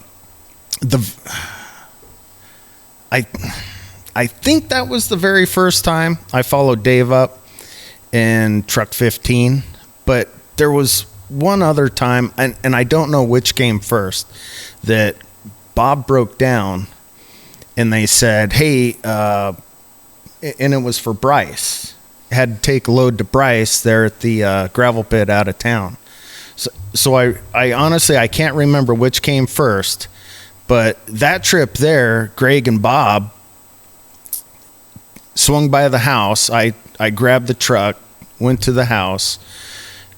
I think that was the very first time I followed Dave up in truck 15, but there was one other time, and I don't know which came first, that Bob broke down and they said, "Hey," and it was for Bryce. Had to take a load to Bryce there at the gravel pit out of town. So I honestly, I can't remember which came first, but that trip there, Greg and Bob swung by the house. I grabbed the truck, went to the house,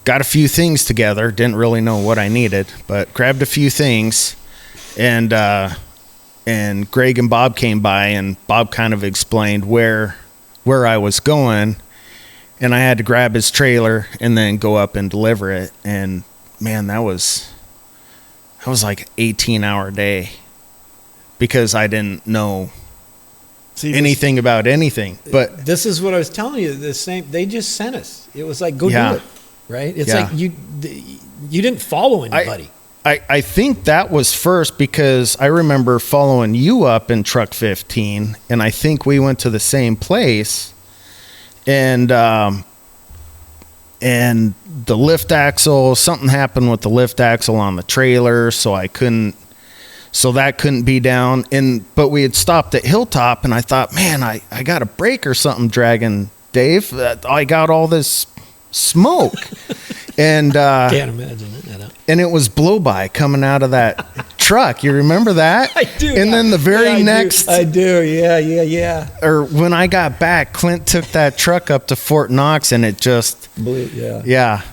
got a few things together. Didn't really know what I needed, but grabbed a few things, and Greg and Bob came by, and Bob kind of explained where I was going, and I had to grab his trailer and then go up and deliver it. And man, that was like 18-hour day because I didn't know anything about anything. But this is what I was telling you. They just sent us. It was like, go do it, right? It's like you didn't follow anybody. I think that was first because I remember following you up in truck 15, and I think we went to the same place, and the lift axle, something happened with the lift axle on the trailer, so that couldn't be down. But we had stopped at Hilltop, and I thought, man, I got a brake or something dragging Dave. I got all this smoke. And can't imagine it. And it was blow by coming out of that truck. You remember that? I do. And then the very next, I do. Yeah. Or when I got back, Clint took that truck up to Fort Knox, and it just blew. Yeah.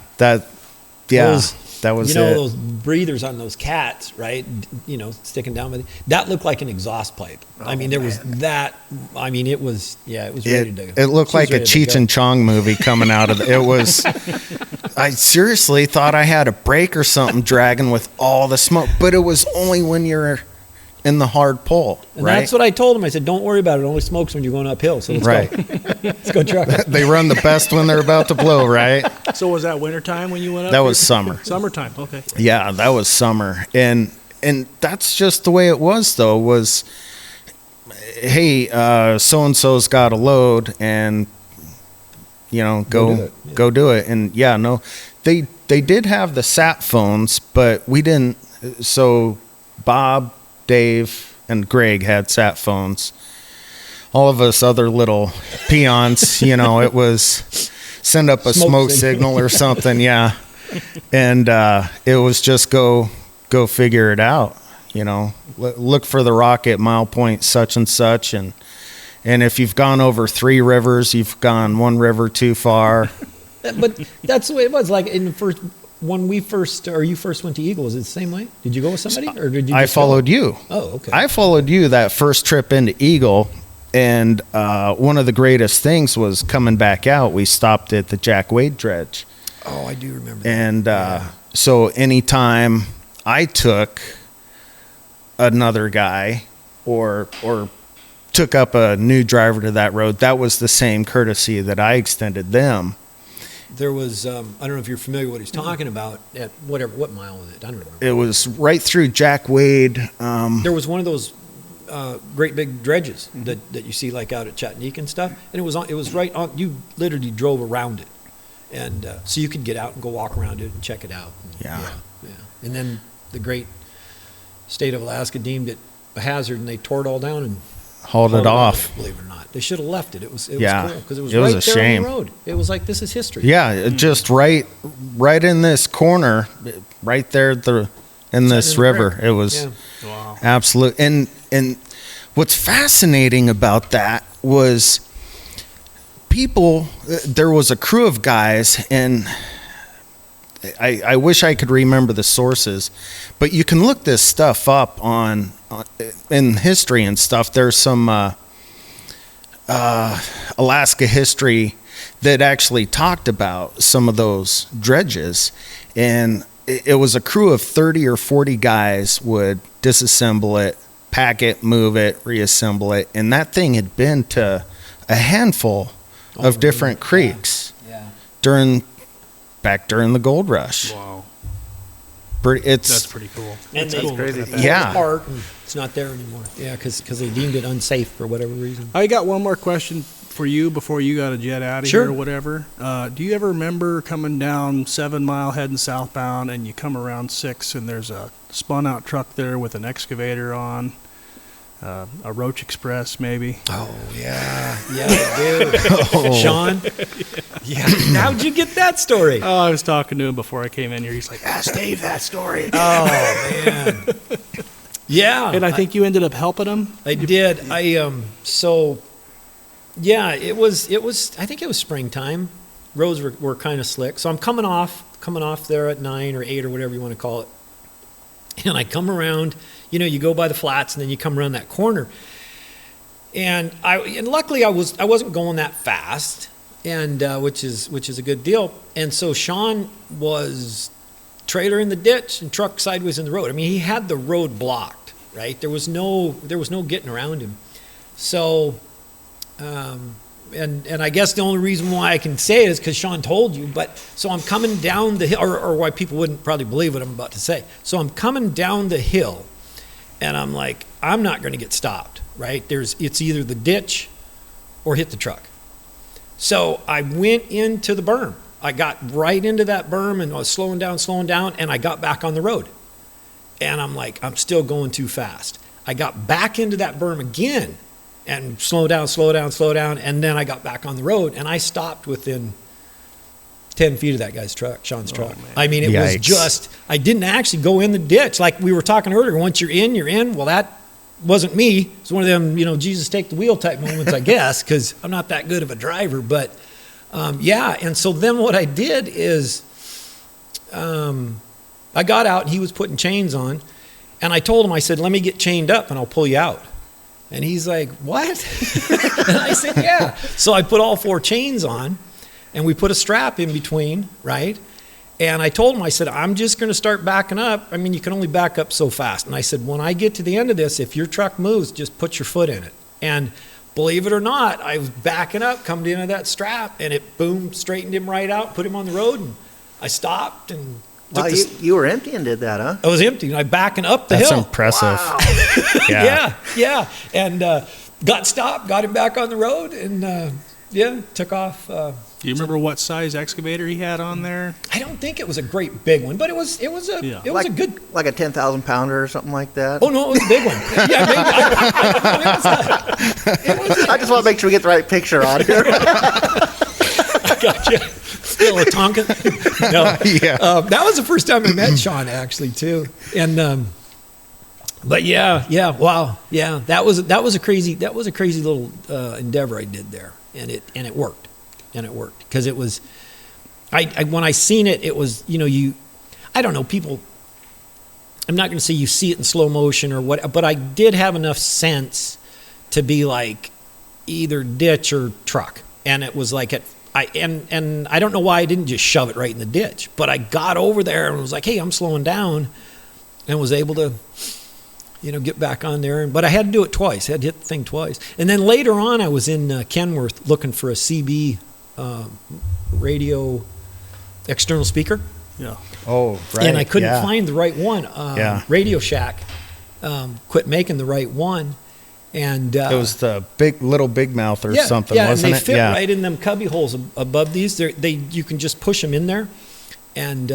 That was you know it. those breathers on those cats, right? You know, sticking down with it. That looked like an exhaust pipe. I mean, there was that. I mean, it was ready to. It looked like a Cheech and Chong movie coming out of it was. I seriously thought I had a brake or something dragging with all the smoke, but it was only when you're in the hard pull. And right? that's what I told him. I said, "Don't worry about it. It only smokes when you're going uphill. So let's go. Let's go truck." They run the best when they're about to blow, right? So was that wintertime when you went up? That was summer. Summertime, okay. Yeah, that was summer. And that's just the way it was, though, was, hey, so-and-so's got a load, and, you know, go do it. And, yeah, no, they did have the sat phones, but we didn't. So Bob, Dave, and Greg had sat phones. All of us other little peons, you know, it was send up a smoke signal or something, yeah. And it was just go figure it out, you know. Look for the rock at mile point such and such, and if you've gone over 3 rivers, you've gone 1 river too far. But that's the way it was. Like in the first. When you first went to Eagle, was it the same way? Did you go with somebody, or did you? I followed you. Oh, okay. I followed you that first trip into Eagle, and one of the greatest things was coming back out. We stopped at the Jack Wade dredge. Oh, I do remember that. And so anytime I took another guy or took up a new driver to that road, that was the same courtesy that I extended them. There was, I don't know if you're familiar with what he's talking about, at what mile was it? I don't remember. It was right through Jack Wade. There was one of those great big dredges that you see like out at Chattanooga and stuff, and it was right on, you literally drove around it. And so you could get out and go walk around it and check it out. Yeah. And then the great state of Alaska deemed it a hazard, and they tore it all down and hauled it off. Believe it or not, they should have left it. It was cool because it was It was right a there shame. on the road. It was like, this is history. Yeah, just right in this corner, right there in this river. It was absolute. And what's fascinating about that was there was a crew of guys, and I wish I could remember the sources, but you can look this stuff up in history and stuff. There's some Alaska history that actually talked about some of those dredges, and it was a crew of 30 or 40 guys would disassemble it, pack it, move it, reassemble it, and that thing had been to a handful of different creeks back during the gold rush. Wow. That's pretty cool. And That's they crazy. Yeah. apart, and it's not there anymore. Yeah, because they deemed it unsafe for whatever reason. I got one more question for you before you got to jet out of Sure. here or whatever. Do you ever remember coming down 7 Mile heading southbound, and you come around 6 and there's a spun out truck there with an excavator on, a Roach Express maybe? Oh, yeah, dude. Sean? Yeah. How'd you get that story? Oh, I was talking to him before I came in here. He's like, ask Dave that story. Oh, man. Yeah. And I think you ended up helping him? I did. It was, I think it was springtime. Roads were kind of slick. So I'm coming off there at 9 or 8 or whatever you want to call it. And I come around, you go by the flats and then you come around that corner. And luckily I wasn't going that fast, and which is a good deal. And so Sean was trailer in the ditch and truck sideways in the road. I mean, he had the road blocked, right? There was no getting around him. So and I guess the only reason why I can say it is because Sean told you, but so I'm coming down the hill, or why people wouldn't probably believe what I'm about to say. So I'm coming down the hill, and I'm like, I'm not going to get stopped, right? It's either the ditch or hit the truck. So I went into the berm. I got right into that berm, and I was slowing down, and I got back on the road. And I'm like, I'm still going too fast. I got back into that berm again, and slow down, and then I got back on the road, and I stopped within 10 feet of that guy's truck, Sean's truck. Man. I mean, it was just, I didn't actually go in the ditch. Like we were talking earlier, once you're in, you're in. Well, that wasn't me. It's one of them, Jesus take the wheel type moments, I guess, because I'm not that good of a driver. But, and so then what I did is I got out and he was putting chains on, and I told him, I said, let me get chained up and I'll pull you out. And he's like, what? And I said, yeah. So I put all 4 chains on, and we put a strap in between, right? And I told him, I said, I'm just going to start backing up. I mean, you can only back up so fast. And I said, when I get to the end of this, if your truck moves, just put your foot in it. And believe it or not, I was backing up, coming into that strap, and it, boom, straightened him right out, put him on the road, and I stopped and Wow, you were empty and did that, huh? I was empty, and I backing up the hill. That's impressive. Wow. Yeah. And got stopped, got him back on the road, and took off. Do you remember what size excavator he had on there? I don't think it was a great big one, but it was a good, like a 10,000 pounder or something like that. Oh no, it was a big one. Yeah, maybe. I just want to make sure we get the right picture on here. I got you. Still a Tonka. No. Yeah. That was the first time I met Sean, actually, too. And but wow, yeah, that was a crazy little endeavor I did there, and it worked, because it was, I when I seen it, it was, I don't know, people. I'm not going to say you see it in slow motion or what, but I did have enough sense to be like either ditch or truck, and it was like and I don't know why I didn't just shove it right in the ditch, but I got over there and was like, hey, I'm slowing down, and was able to, get back on there. But I had to do it twice. I had to hit the thing twice. And then later on, I was in Kenworth looking for a CB radio external speaker. Yeah. Oh, right. And I couldn't find the right one. Radio Shack quit making the right one. And it was the big mouth or something, wasn't and it? they fit right in them cubby holes above these. You can just push them in there, and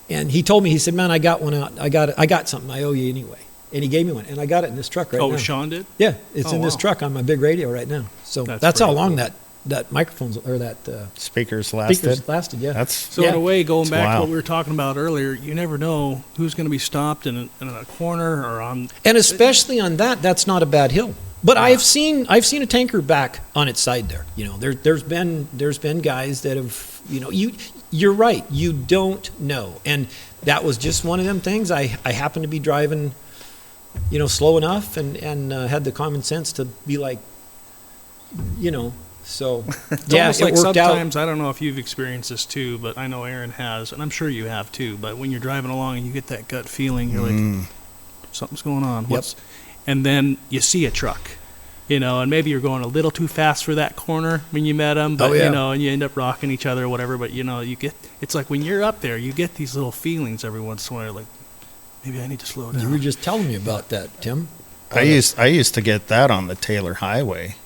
And he told me, he said, "Man, I got one out. I got something. I owe you anyway." And he gave me one, and I got it in this truck right now. Oh, Sean did? Yeah, it's in this truck on my big radio right now. So that's how long that microphone's or that speakers lasted. Yeah. So in a way, going back to what we were talking about earlier, you never know who's going to be stopped in a corner or on. And especially on that's not a bad hill. But I've seen a tanker back on its side there. There's been guys that have, you're right. You don't know, and that was just one of them things. I happened to be driving, slow enough, and had the common sense to be like, So it's almost like sometimes, I don't know if you've experienced this too, but I know Aaron has, and I'm sure you have too. But when you're driving along and you get that gut feeling, you're like, something's going on. And then you see a truck, and maybe you're going a little too fast for that corner when you met him, but and you end up rocking each other or whatever. But it's like when you're up there, you get these little feelings every once in a while, like maybe I need to slow down. You were just telling me about that, Tim. I used to get that on the Taylor Highway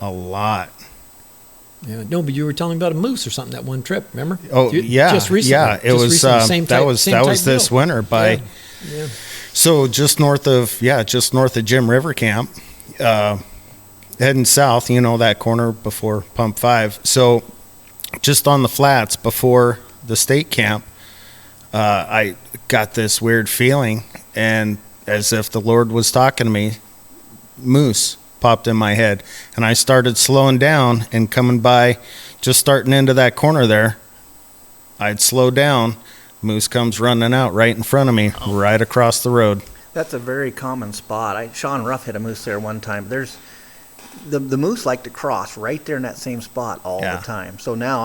a lot. Yeah, no, but you were telling me about a moose or something that one trip. Remember? Oh, just recently. Yeah, it was that was this winter by. Yeah. So just north of Jim River Camp, heading south. That corner before Pump 5. So just on the flats before the state camp, I got this weird feeling, and as if the Lord was talking to me, moose popped in my head, and I started slowing down and coming by, just starting into that corner there. I'd slow down. Moose comes running out right in front of me, right across the road. That's a very common spot. Sean Ruff hit a moose there one time. There's the moose like to cross right there in that same spot all the time. So now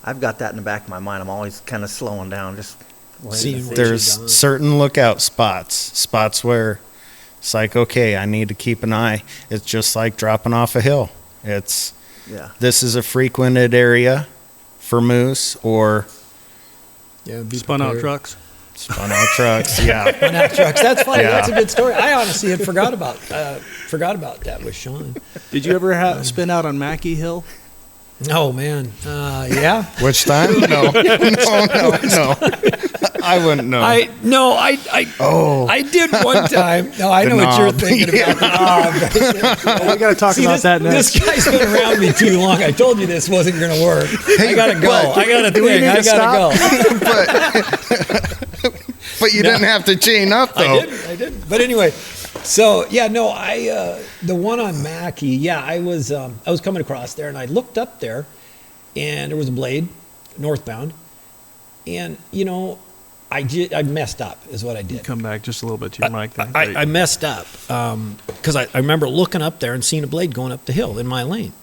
I've got that in the back of my mind. I'm always kind of slowing down, just there's certain lookout spots where it's like, okay, I need to keep an eye. It's just like dropping off a hill. This is a frequented area for moose or spun out trucks. Spun out trucks, yeah. Spun out trucks. That's funny. Yeah. That's a good story. I honestly had forgot about that with Sean. Did you ever spin out on Mackey Hill? Oh man, yeah. Which time? No. I wouldn't know. I did one time. No, I know what you're thinking about. We got to talk about that next. This guy's been around me too long. I told you this wasn't going to work. I gotta go. I gotta go. But you didn't have to chain up though. I didn't. But anyway. So the one on Mackey, I was coming across there, and I looked up there, and there was a blade, northbound, And I messed up is what I did. Come back just a little bit to your mic there. I messed up because I remember looking up there and seeing a blade going up the hill in my lane.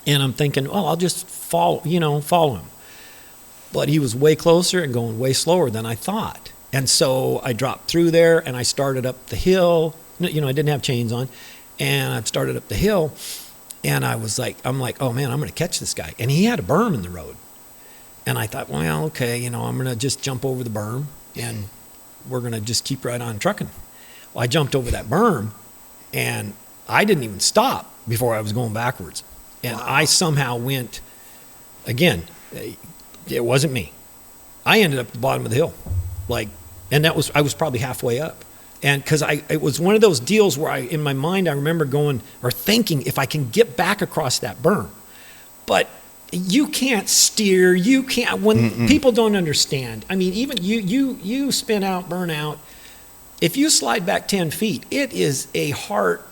And I'm thinking, well, I'll just follow him. But he was way closer and going way slower than I thought. And so I dropped through there and I started up the hill. I didn't have chains on. And I started up the hill and I'm like, oh man, I'm going to catch this guy. And he had a berm in the road. And I thought, well, okay, I'm going to just jump over the berm and we're going to just keep right on trucking. Well, I jumped over that berm and I didn't even stop before I was going backwards. And I somehow went, again, it wasn't me. I ended up at the bottom of the hill. And I was probably halfway up. And because it was one of those deals where in my mind, I remember going or thinking if I can get back across that berm. But you can't steer, when people don't understand. I mean, even you spin out, burn out. If you slide back 10 feet, it is a heart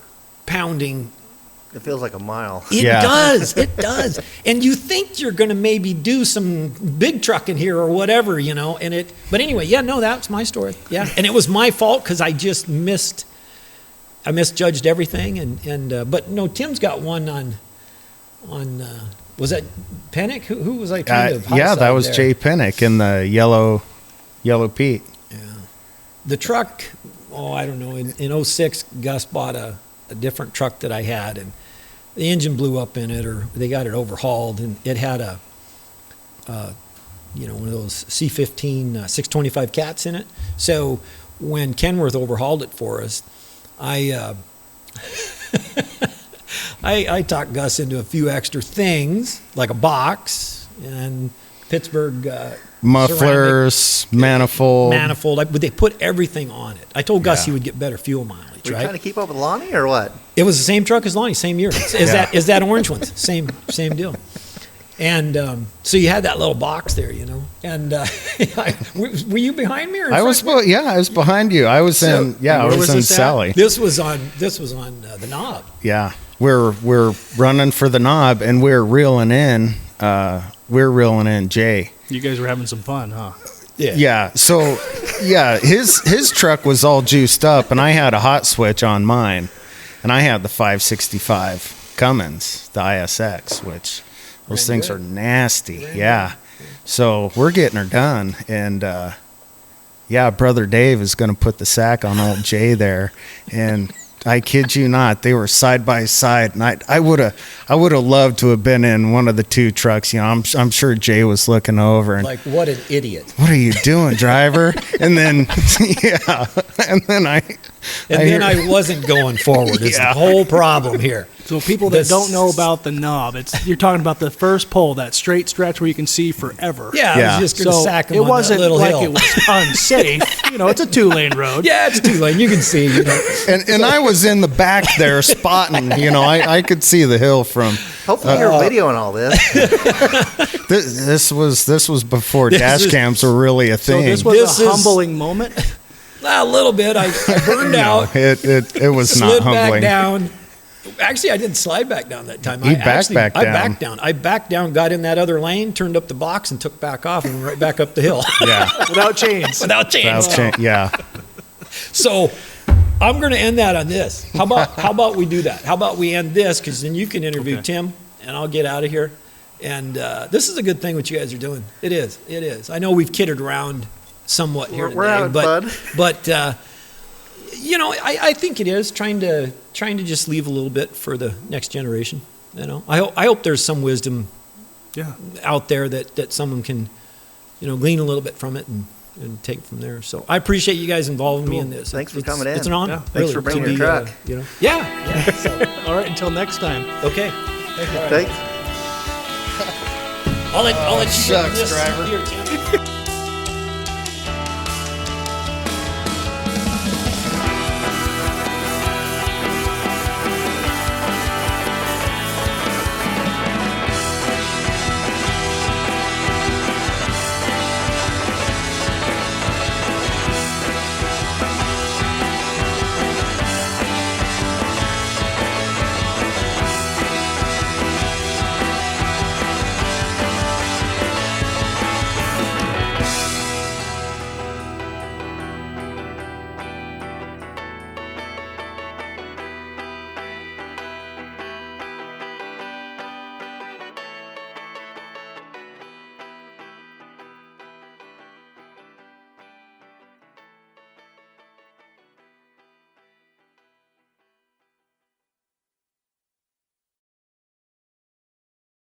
pounding. It feels like a mile. It does. And you think you're going to maybe do some big trucking here or whatever, but anyway, that's my story. Yeah. And it was my fault because I just misjudged everything. But no, Tim's got one on was that Pennick? Who was I trying to yeah, that was there? Jay Pennick in the yellow Pete. Yeah. The truck, I don't know, in 06, Gus bought a different truck that I had, and the engine blew up in it, or they got it overhauled, and it had one of those C15 625 cats in it. So when Kenworth overhauled it for us, I talked Gus into a few extra things, like a box and Pittsburgh mufflers, ceramic, manifold. But they put everything on it. I told Gus he would get better fuel mileage. Were you right? trying to keep up with Lonnie or what? It was the same truck as Lonnie, same year. Is that orange one? Same deal. And so you had that little box there, And were you behind me? Or I was behind you. I was in Sally. This was on the knob. Yeah, we're running for the knob, and we're reeling in Jay. You guys were having some fun, huh? Yeah. Yeah. So, his truck was all juiced up, and I had a hot switch on mine, and I had the 565 Cummins, the ISX, which those things are nasty. Yeah. So we're getting her done, and Brother Dave is going to put the sack on old Jay there, and I kid you not, they were side by side, and I would have loved to have been in one of the two trucks. I'm sure Jay was looking over and like, what an idiot! What are you doing, driver? And then I wasn't going forward. It's the whole problem here. So people that don't know about the knob, you're talking about the first pole, that straight stretch where you can see forever. Yeah. I was just going to sack him on that little hill. It wasn't like it was unsafe. It's a 2-lane road. Yeah, it's 2-lane. You can see. And I was in the back there spotting. I could see the hill from. Hopefully you're videoing all this. This was before dash cams were really a thing. So this was a humbling moment. A little bit. I burned out. It was not humbling. Back down. Actually, I didn't slide back down that time. I backed down. I backed down, got in that other lane, turned up the box, and took back off and went right back up the hill. Yeah. Without chains. Yeah. So I'm going to end that on this. How about we do that? How about we end this, because then you can interview Tim, and I'll get out of here. And this is a good thing what you guys are doing. It is. I know we've kidded around somewhat here today, but I think it is trying to just leave a little bit for the next generation. I hope there's some wisdom out there that someone can glean a little bit from it and take from there. So I appreciate you guys involving me in this. Thanks for coming in. It's an honor. Yeah, thanks for bringing your truck. Yeah. So, all right, until next time. Okay. Thanks. I'll let you shucks, this driver. here, Tim.